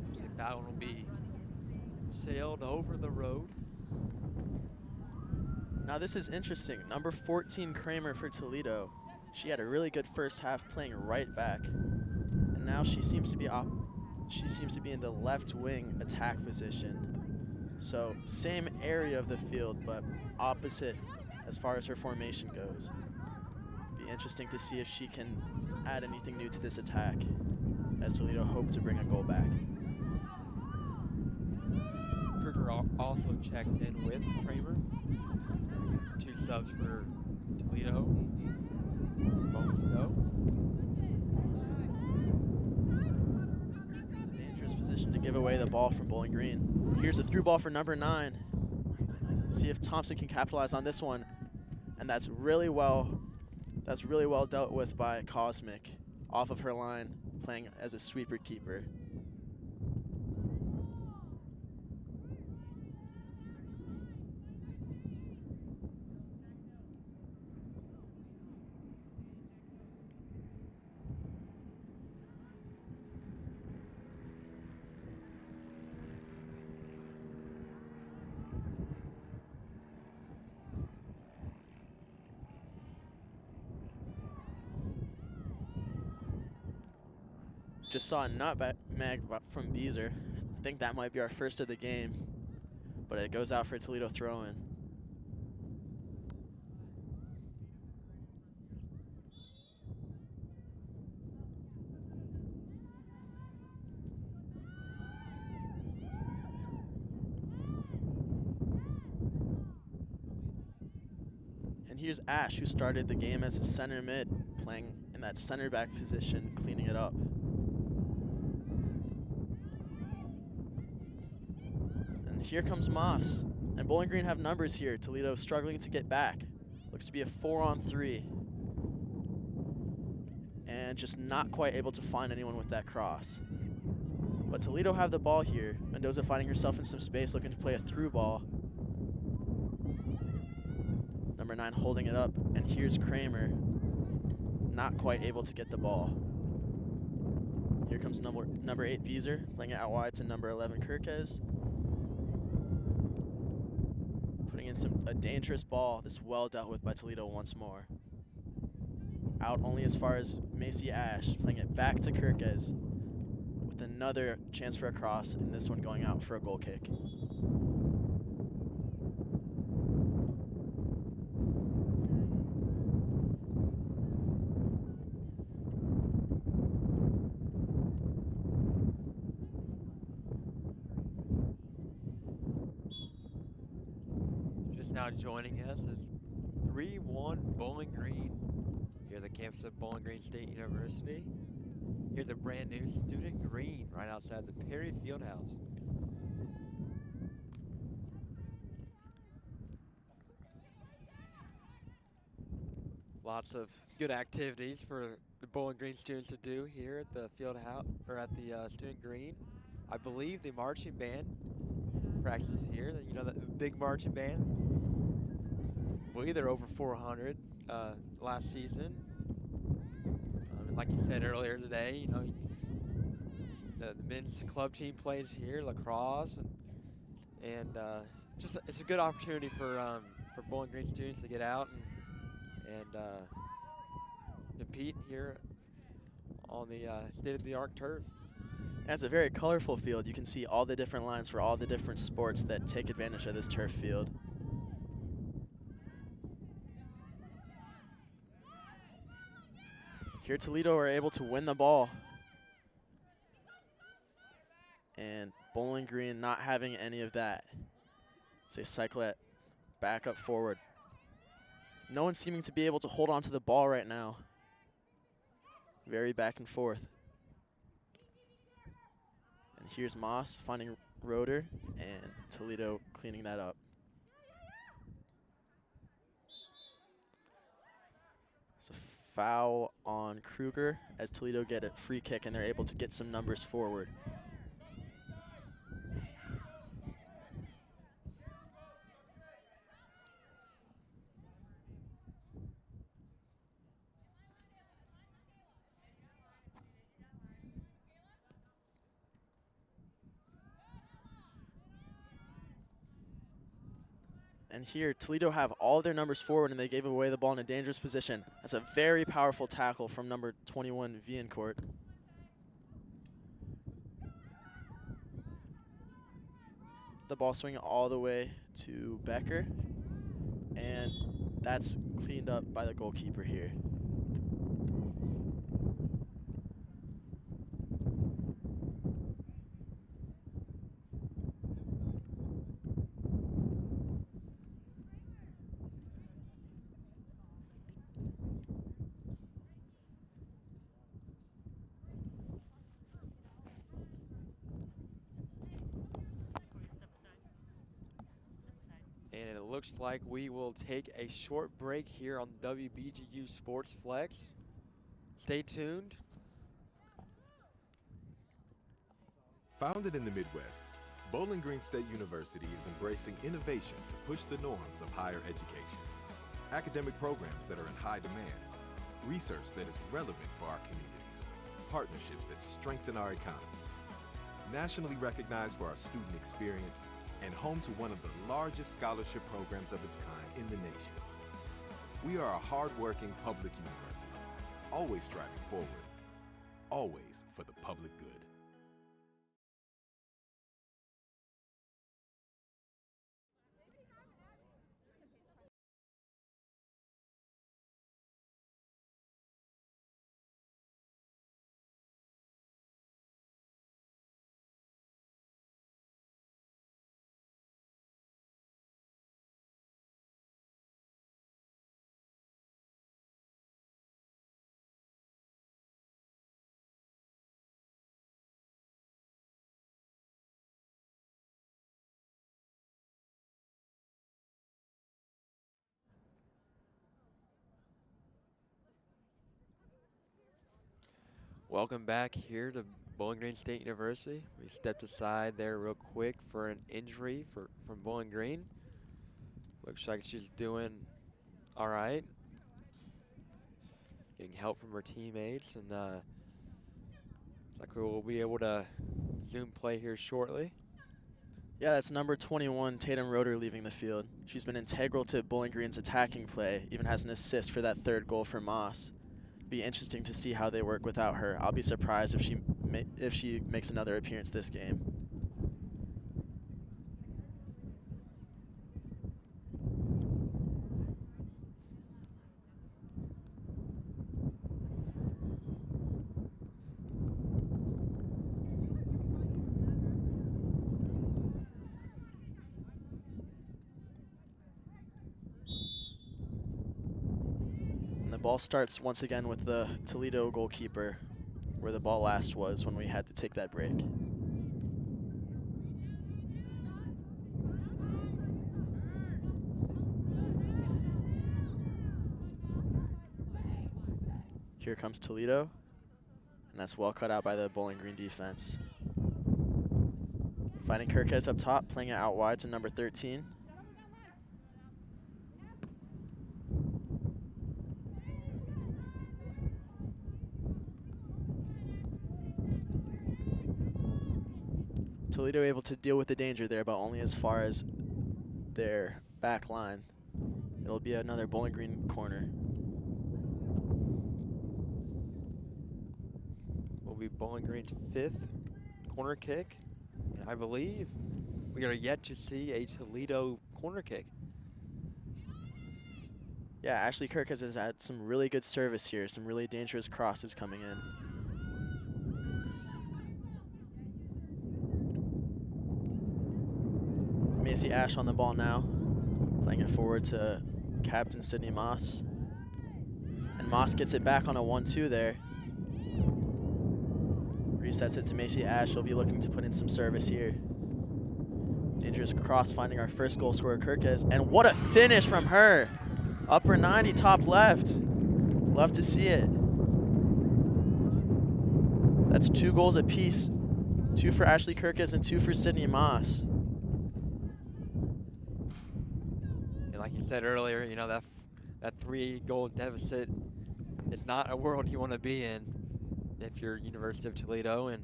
Looks like that one will be sailed over the road. Now this is interesting. Number 14 Kramer for Toledo. She had a really good first half playing right back. And now she seems to be in the left wing attack position. So same area of the field, but opposite as far as her formation goes. Be interesting to see if she can add anything new to this attack, as Toledo hope to bring a goal back. Kruger also checked in with Kramer. 2 subs for Toledo moments ago. It's a dangerous position to give away the ball from Bowling Green. Here's a through ball for number 9. See if Thompson can capitalize on this one. And that's really well dealt with by Cosmic off of her line, playing as a sweeper keeper. Just saw a nutmeg from Beezer. I think that might be our first of the game, but it goes out for a Toledo throw-in. And here's Ash, who started the game as a center mid, playing in that center back position, cleaning it up. Here comes Moss, and Bowling Green have numbers here. Toledo struggling to get back. Looks to be a 4-on-3. And just not quite able to find anyone with that cross. But Toledo have the ball here. Mendoza finding herself in some space, looking to play a through ball. Number 9 holding it up, and here's Kramer. Not quite able to get the ball. Here comes number 8 Beezer, playing it out wide to number 11 Kirkes. A dangerous ball. This well dealt with by Toledo once more. Out only as far as Macy Ash, playing it back to Kirkes with another chance for a cross, and this one going out for a goal kick. Now joining us is 3-1 Bowling Green here at the campus of Bowling Green State University. Here's a brand new student green right outside the Perry Fieldhouse. Lots of good activities for the Bowling Green students to do here at the field house or at the student green. I believe the marching band practices here. You know, the big marching band. I believe they're over 400 last season. And like you said earlier today, you know, the men's club team plays here, lacrosse, and just it's a good opportunity for Bowling Green students to get out and compete here on the state-of-the-art turf. It's a very colorful field. You can see all the different lines for all the different sports that take advantage of this turf field. Here Toledo are able to win the ball. And Bowling Green not having any of that. So they cycle it back up forward. No one seeming to be able to hold on to the ball right now. Very back and forth. And here's Moss finding Roeder and Toledo cleaning that up. So foul on Kruger as Toledo get a free kick and they're able to get some numbers forward. And here, Toledo have all their numbers forward, and they gave away the ball in a dangerous position. That's a very powerful tackle from number 21, Viencourt. The ball swinging all the way to Becker, and that's cleaned up by the goalkeeper here. And it looks like we will take a short break here on WBGU Sports Flex. Stay tuned. Founded in the Midwest, Bowling Green State University is embracing innovation to push the norms of higher education. Academic programs that are in high demand, research that is relevant for our communities, partnerships that strengthen our economy. Nationally recognized for our student experience and home to one of the largest scholarship programs of its kind in the nation. We are a hard-working public university, always striving forward, always for the public good. Welcome back here to Bowling Green State University. We stepped aside there real quick for an injury from Bowling Green. Looks like she's doing all right. Getting help from her teammates, and looks like we will be able to zoom play here shortly. Yeah, that's number 21, Tatum Roeder, leaving the field. She's been integral to Bowling Green's attacking play, even has an assist for that third goal for Moss. Be interesting to see how they work without her. I'll be surprised if she makes another appearance this game. Ball starts once again with the Toledo goalkeeper, where the ball last was when we had to take that break. Here comes Toledo, and that's well cut out by the Bowling Green defense. Finding Kirkes up top, playing it out wide to number 13. Toledo able to deal with the danger there, but only as far as their back line. It'll be another Bowling Green corner. Will be Bowling Green's 5th corner kick. And I believe we are yet to see a Toledo corner kick. Yeah, Ashley Kirkes has had some really good service here, some really dangerous crosses coming in. Macy Ash on the ball now, playing it forward to Captain Sydney Moss. And Moss gets it back on a 1-2 there. Resets it to Macy Ash. She'll be looking to put in some service here. Dangerous cross, finding our first goal scorer, Kirkes. And what a finish from her! Upper 90, top left. Love to see it. That's 2 goals apiece. 2 for Ashley Kirkes and 2 for Sydney Moss. And like you said earlier, you know, that 3-goal deficit is not a world you want to be in if you're University of Toledo, and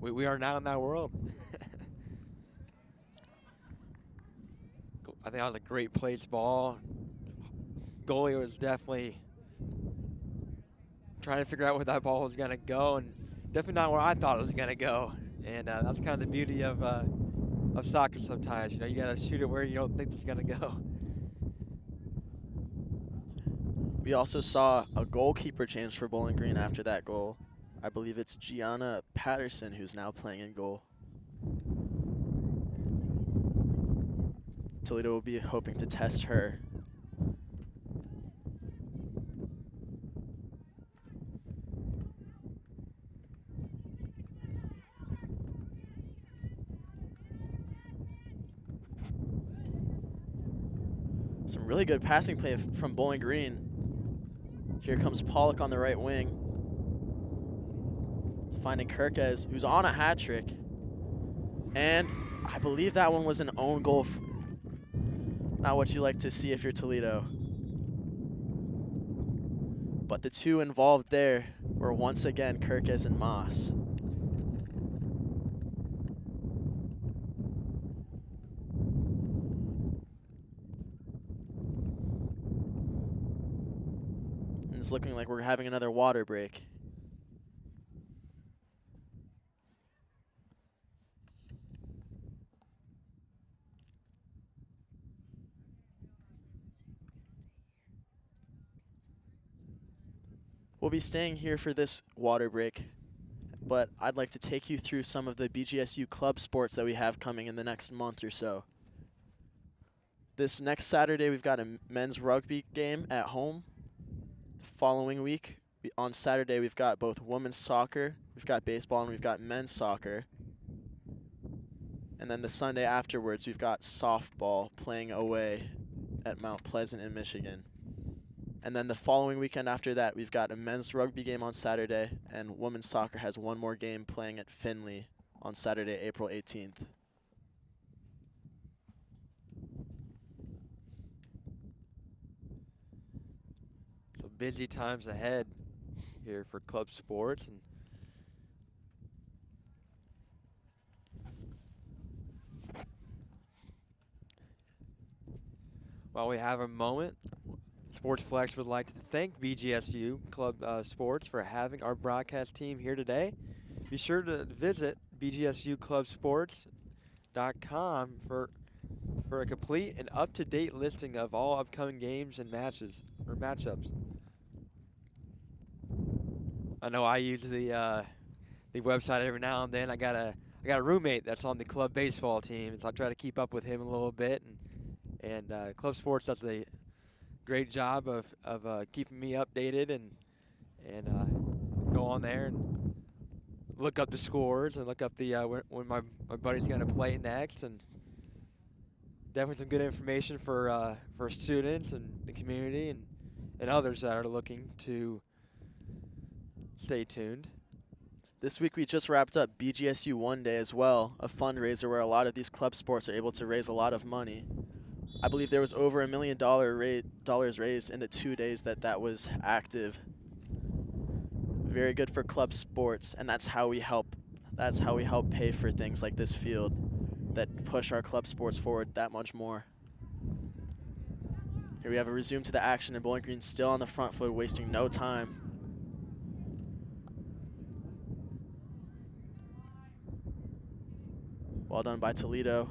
we are now in that world. I think that was a great placed ball. Goalie was definitely trying to figure out where that ball was going to go, and definitely not where I thought it was going to go. And that's kind of the beauty of soccer sometimes. You know, you got to shoot it where you don't think it's going to go. We also saw a goalkeeper change for Bowling Green after that goal. I believe it's Gianna Patterson who's now playing in goal. Toledo will be hoping to test her. Some really good passing play from Bowling Green. Here comes Pollock on the right wing. Finding Kirkes, who's on a hat trick. And I believe that one was an own goal. Not what you like to see if you're Toledo. But the 2 involved there were once again Kirkes and Moss. And it's looking like we're having another water break. We'll be staying here for this water break, but I'd like to take you through some of the BGSU club sports that we have coming in the next month or so. This next Saturday, we've got a men's rugby game at home. The following week, on Saturday, we've got both women's soccer, we've got baseball, and we've got men's soccer. And then the Sunday afterwards, we've got softball playing away at Mount Pleasant in Michigan. And then the following weekend after that, we've got a men's rugby game on Saturday, and women's soccer has one more game playing at Findlay on Saturday, April 18th. So busy times ahead here for club sports. And while we have a moment, Sports Flex would like to thank BGSU Club Sports for having our broadcast team here today. Be sure to visit bgsuclubsports.com for a complete and up-to-date listing of all upcoming games and matches or matchups. I know I use the website every now and then. I got a roommate that's on the club baseball team, so I try to keep up with him a little bit. And Club Sports does a great job of keeping me updated and go on there and look up the scores and look up the when my buddy's gonna play next, and definitely some good information for students and the community, and and others that are looking to stay tuned. This week we just wrapped up BGSU One Day as well, a fundraiser where a lot of these club sports are able to raise a lot of money. I believe there was over $1 million raised in the 2 days that was active. Very good for club sports, and that's how we help. That's how we help pay for things like this field that push our club sports forward that much more. Here we have a resume to the action, and Bowling Green still on the front foot, wasting no time. Well done by Toledo.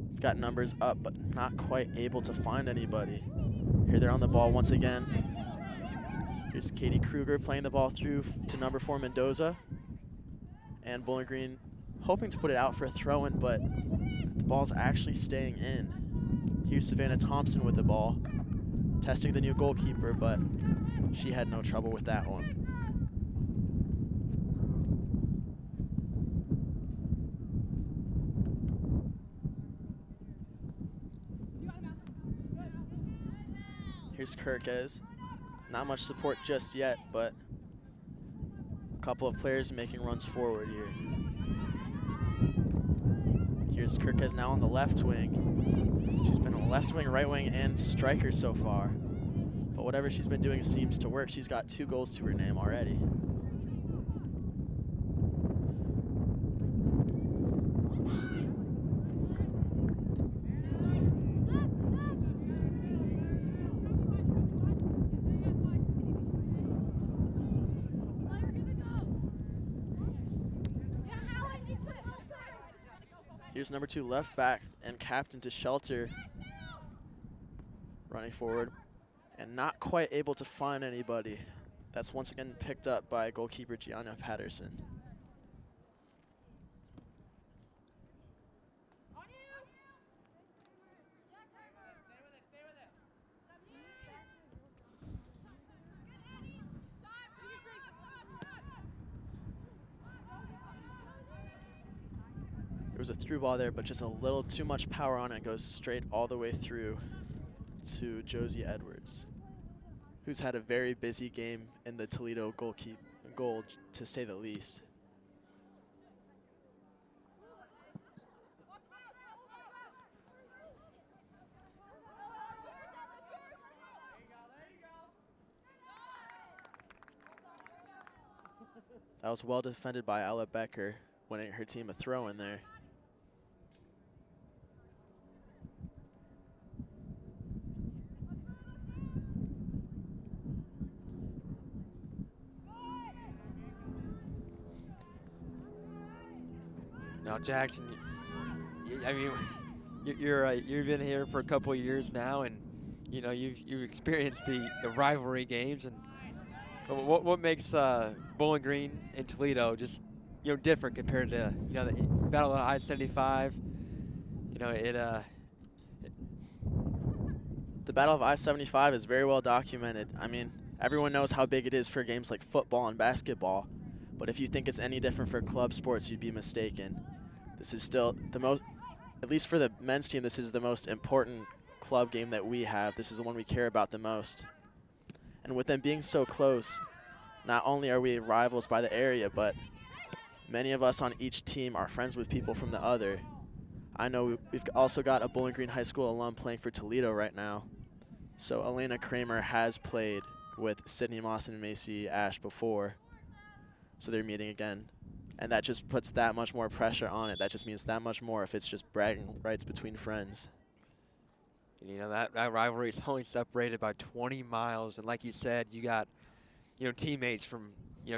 We've got numbers up, but not quite able to find anybody. Here they're on the ball once again. Here's Katie Kruger playing the ball through to number 4 Mendoza. And Bowling Green hoping to put it out for a throw-in, but the ball's actually staying in. Here's Savannah Thompson with the ball, testing the new goalkeeper, but she had no trouble with that one. Here's Kirkes. Not much support just yet, but a couple of players making runs forward here. Here's Kirkes now on the left wing. She's been on left wing, right wing, and striker so far. But whatever she's been doing seems to work. She's got 2 goals to her name already. Here's number 2 left back and captain to Shelter, running forward and not quite able to find anybody. That's once again picked up by goalkeeper Gianna Patterson. There was a through ball there, but just a little too much power on it. Goes straight all the way through to Josie Edwards, who's had a very busy game in the Toledo goal, to say the least. That was well defended by Ella Becker, winning her team a throw in there. Now, Jackson, I mean, you've been here for a couple of years now, and you know you've experienced the rivalry games, and what makes Bowling Green and Toledo just different compared to the Battle of I-75? The Battle of I-75 is very well documented. I mean, everyone knows how big it is for games like football and basketball, but if you think it's any different for club sports, you'd be mistaken. This is still the most, at least for the men's team, this is the most important club game that we have. This is the one we care about the most. And with them being so close, not only are we rivals by the area, but many of us on each team are friends with people from the other. I know we've also got a Bowling Green High School alum playing for Toledo right now. So Elena Kramer has played with Sydney Moss and Macy Ash before. So they're meeting again. And that just puts that much more pressure on it. That just means that much more if it's just bragging rights between friends. And that rivalry is only separated by 20 miles. And like you said, you got teammates from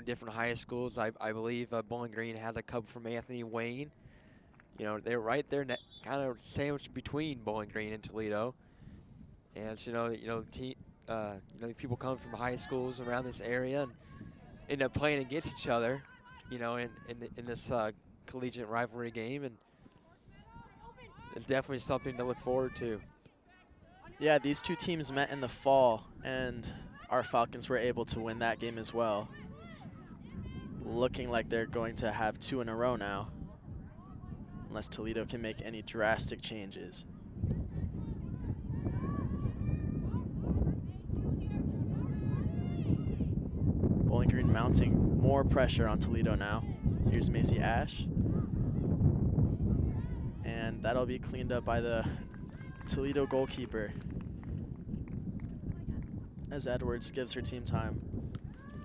different high schools. I believe Bowling Green has a couple from Anthony Wayne. They're right there, kind of sandwiched between Bowling Green and Toledo. And so, people come from high schools around this area and end up playing against each other, in this collegiate rivalry game, and it's definitely something to look forward to. Yeah, these two teams met in the fall, and our Falcons were able to win that game as well. Looking like they're going to have 2 in a row now, unless Toledo can make any drastic changes. Bowling Green mounting more pressure on Toledo now. Here's Macy Ash. And that'll be cleaned up by the Toledo goalkeeper as Edwards gives her team time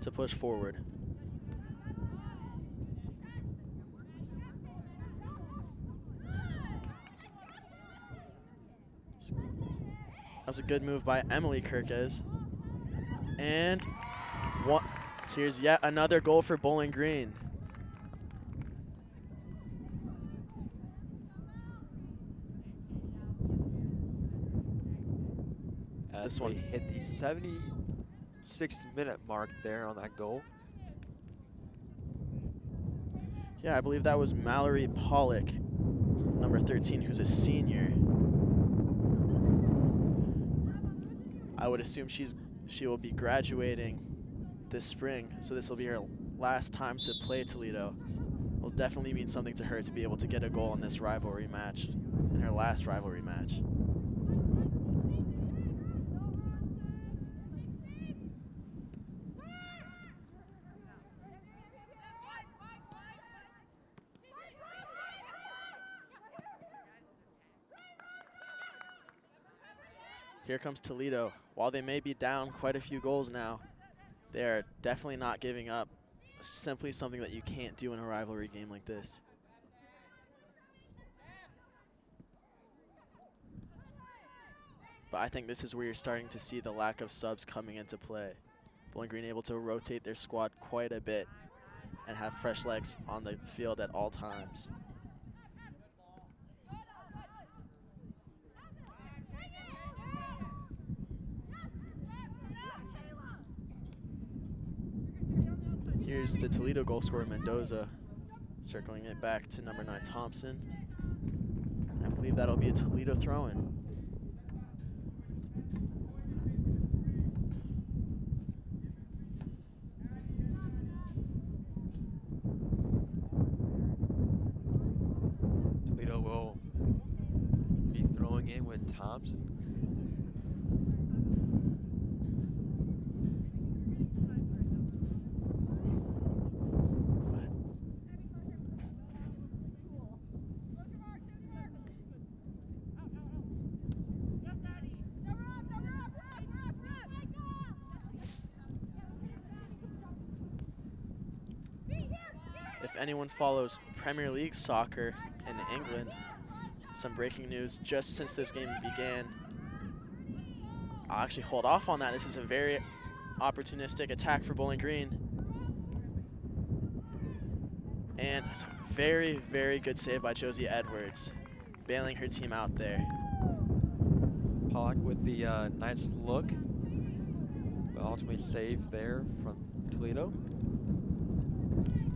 to push forward. That was a good move by Emily Kirkes. And here's yet another goal for Bowling Green. This one hit the 76-minute mark there on that goal. Yeah, I believe that was Mallory Pollock, number 13, who's a senior. I would assume she will be graduating this spring, so this will be her last time to play Toledo. It will definitely mean something to her to be able to get a goal in this rivalry match, in her last rivalry match. Here comes Toledo. While they may be down quite a few goals now, they are definitely not giving up. It's simply something that you can't do in a rivalry game like this. But I think this is where you're starting to see the lack of subs coming into play. Bowling Green able to rotate their squad quite a bit and have fresh legs on the field at all times. Here's the Toledo goal scorer, Mendoza, circling it back to number 9, Thompson. I believe that'll be a Toledo throw-in. Toledo will be throwing in with Thompson. If anyone follows Premier League soccer in England, some breaking news just since this game began. I'll actually hold off on that. This is a very opportunistic attack for Bowling Green. And it's a very, very good save by Josie Edwards, bailing her team out there. Pollock with the nice look, but ultimately save there from Toledo.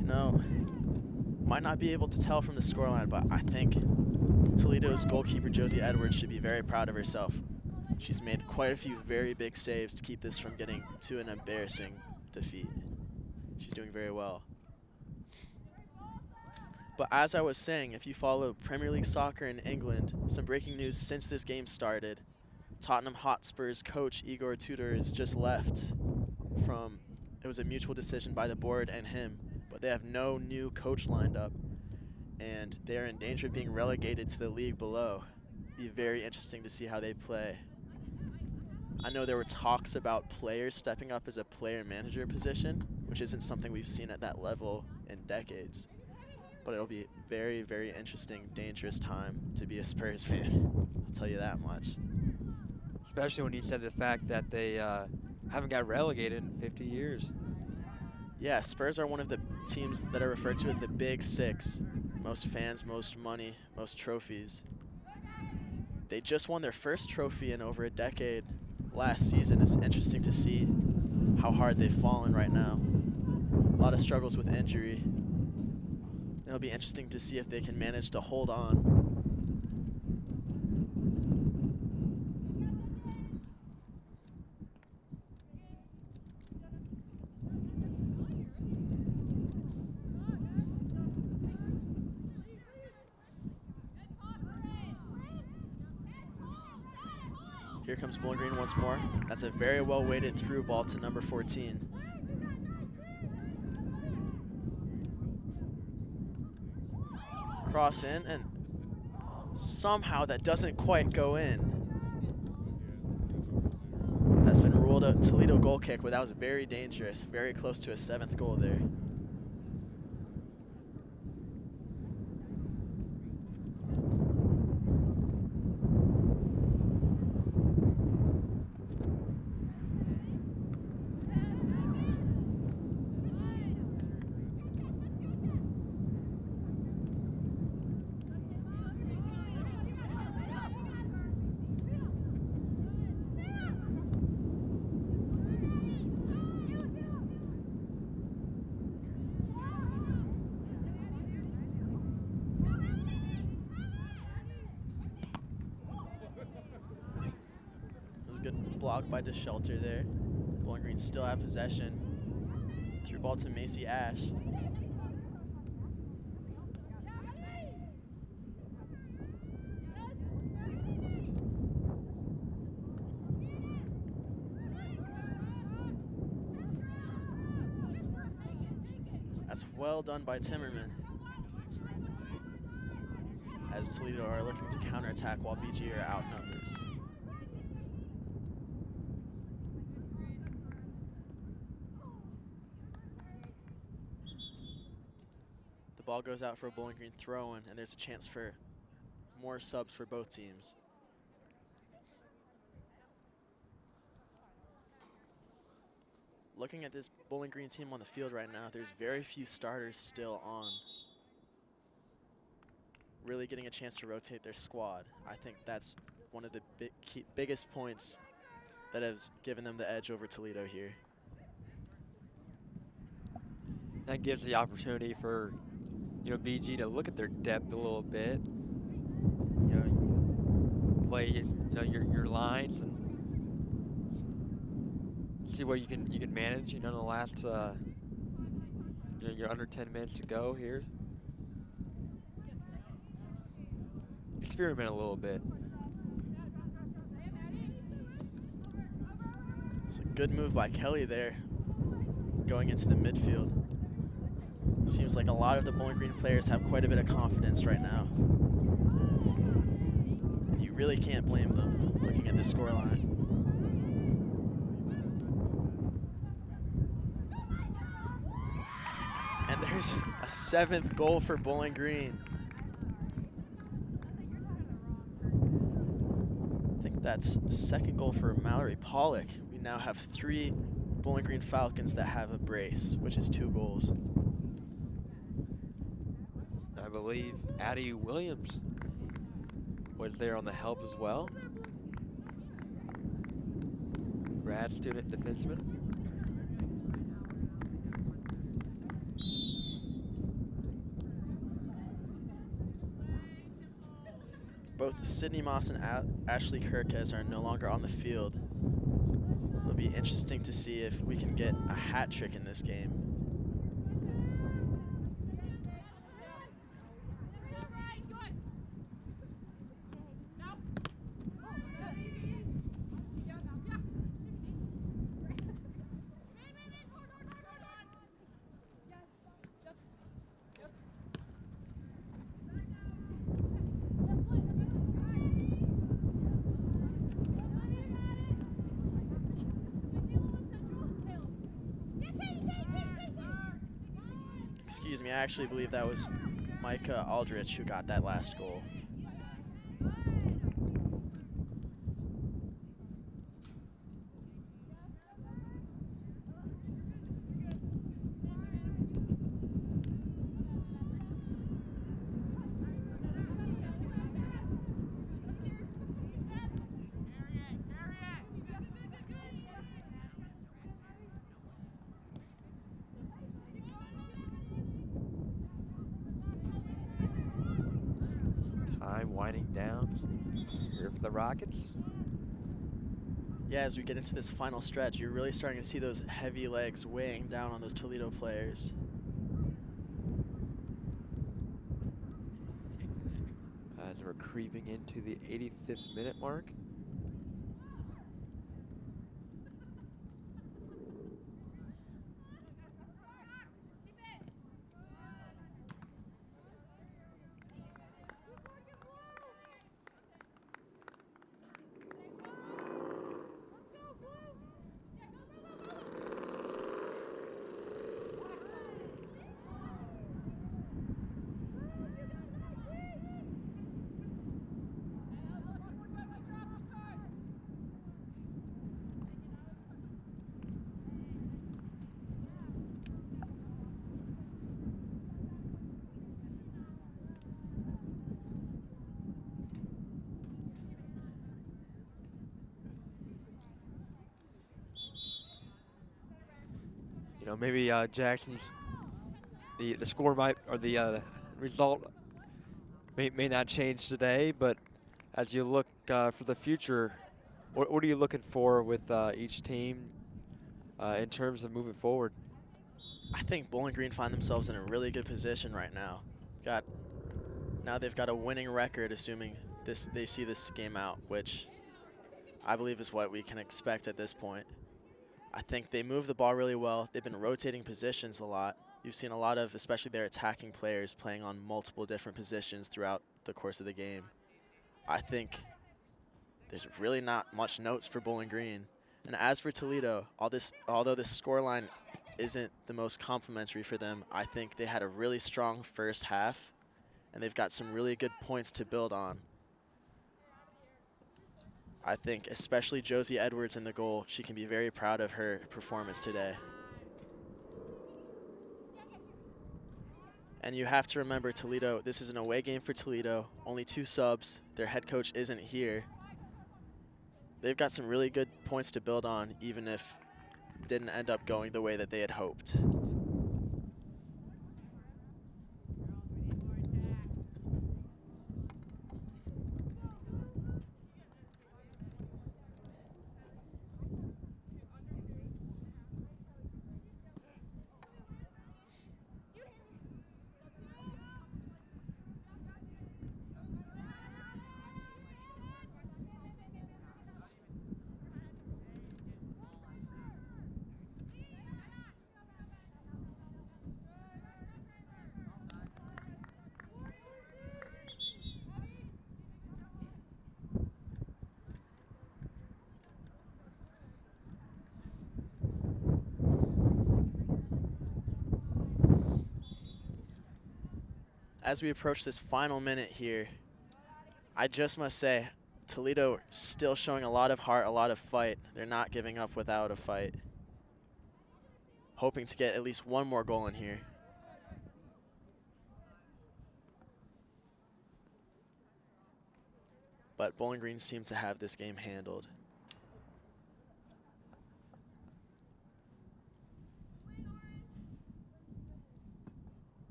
You know, might not be able to tell from the scoreline, but I think Toledo's goalkeeper Josie Edwards should be very proud of herself. She's made quite a few very big saves to keep this from getting to an embarrassing defeat. She's doing very well. But as I was saying, if you follow Premier League soccer in England, some breaking news since this game started. Tottenham Hotspur's coach Igor Tudor has just left from, it was a mutual decision by the board and him, but they have no new coach lined up, and they're in danger of being relegated to the league below. Be very interesting to see how they play. I know there were talks about players stepping up as a player-manager position, which isn't something we've seen at that level in decades. But it'll be very, very interesting, dangerous time to be a Spurs fan. I'll tell you that much. Especially when you said the fact that they haven't got relegated in 50 years. Yeah, Spurs are one of the teams that are referred to as the Big Six. Most fans, most money, most trophies. They just won their first trophy in over a decade last season. It's interesting to see how hard they've fallen right now. A lot of struggles with injury. It'll be interesting to see if they can manage to hold on. Here comes Bowling Green once more. That's a very well weighted through ball to number 14. Cross in, and somehow that doesn't quite go in. That's been ruled a Toledo goal kick, but that was very dangerous, very close to a 7th goal there. Good block by DeShelter there. Bowling Green still have possession. Through ball to Macy Ash. That's well done by Timmerman. As Toledo are looking to counterattack while BG are outnumbers. Ball goes out for a Bowling Green throw-in, and there's a chance for more subs for both teams. Looking at this Bowling Green team on the field right now, there's very few starters still on. Really getting a chance to rotate their squad. I think that's one of the biggest points that has given them the edge over Toledo here. That gives the opportunity for BG to look at their depth a little bit. Play your lines and see what you can manage. In the last you're under 10 minutes to go here. Experiment a little bit. It's a good move by Kelly there, going into the midfield. Seems like a lot of the Bowling Green players have quite a bit of confidence right now. And you really can't blame them looking at this scoreline. And there's a 7th goal for Bowling Green. I think that's a 2nd goal for Mallory Pollock. We now have 3 Bowling Green Falcons that have a brace, which is 2 goals. I believe Addie Williams was there on the help as well. Grad student defenseman. Both Sydney Moss and Ashley Kirkes are no longer on the field. It'll be interesting to see if we can get a hat trick in this game. Excuse me, I actually believe that was Micah Aldrich who got that last goal. Time winding down here for the Rockets. Yeah, as we get into this final stretch, you're really starting to see those heavy legs weighing down on those Toledo players. As we're creeping into the 85th minute mark. maybe Jackson's the score might or the result may not change today, but as you look for the future, what are you looking for with each team in terms of moving forward? I think Bowling Green find themselves in a really good position right now. Now they've got a winning record, assuming they see this game out, which I believe is what we can expect at this point. I think they move the ball really well. They've been rotating positions a lot. You've seen a lot of, especially their attacking players, playing on multiple different positions throughout the course of the game. I think there's really not much notes for Bowling Green. And as for Toledo, although this scoreline isn't the most complimentary for them, I think they had a really strong first half, and they've got some really good points to build on. I think especially Josie Edwards in the goal, she can be very proud of her performance today. And you have to remember, Toledo, this is an away game for Toledo, only 2 subs, their head coach isn't here. They've got some really good points to build on, even if it didn't end up going the way that they had hoped. As we approach this final minute here, I just must say, Toledo still showing a lot of heart, a lot of fight. They're not giving up without a fight. Hoping to get at least one more goal in here. But Bowling Green seemed to have this game handled.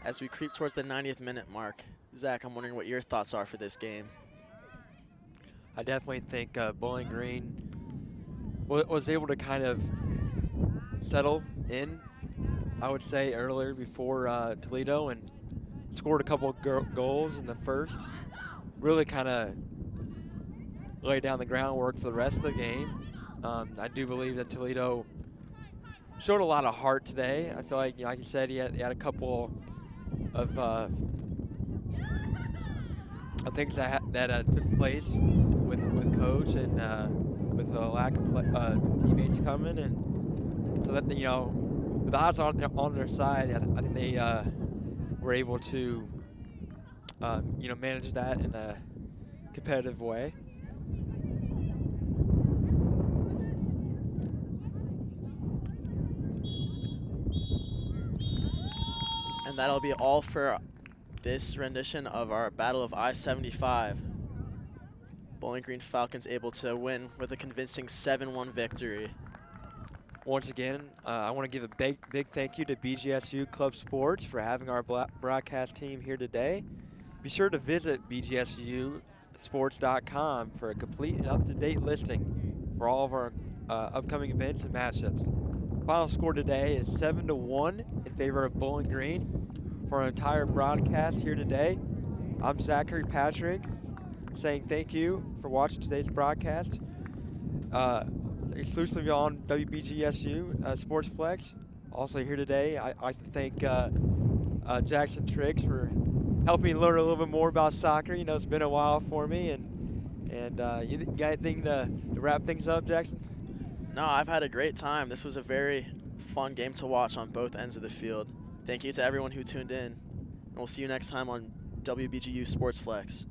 As we creep towards the 90th minute mark, Zach, I'm wondering what your thoughts are for this game. I definitely think Bowling Green was able to kind of settle in, I would say, earlier before Toledo, and scored a couple goals in the first. Really kind of laid down the groundwork for the rest of the game. I do believe that Toledo showed a lot of heart today. I feel like, like you said, he had a couple of things that took place with coach and with a lack of teammates coming, and so that with the odds on their side, I think they were able to manage that in a competitive way. And that'll be all for this rendition of our Battle of I-75. Bowling Green Falcons able to win with a convincing 7-1 victory. Once again, I want to give a big thank you to BGSU Club Sports for having our broadcast team here today. Be sure to visit bgsusports.com for a complete and up-to-date listing for all of our upcoming events and matchups. Final score today is 7-1 in favor of Bowling Green. For our entire broadcast here today, I'm Zachary Patrick saying thank you for watching today's broadcast. Exclusively on WBGSU Sports Flex. Also here today, I like to thank Jackson Triggs for helping me learn a little bit more about soccer. It's been a while for me, and you got anything to wrap things up, Jackson? No, I've had a great time. This was a very fun game to watch on both ends of the field. Thank you to everyone who tuned in, and we'll see you next time on WBGU Sports Flex.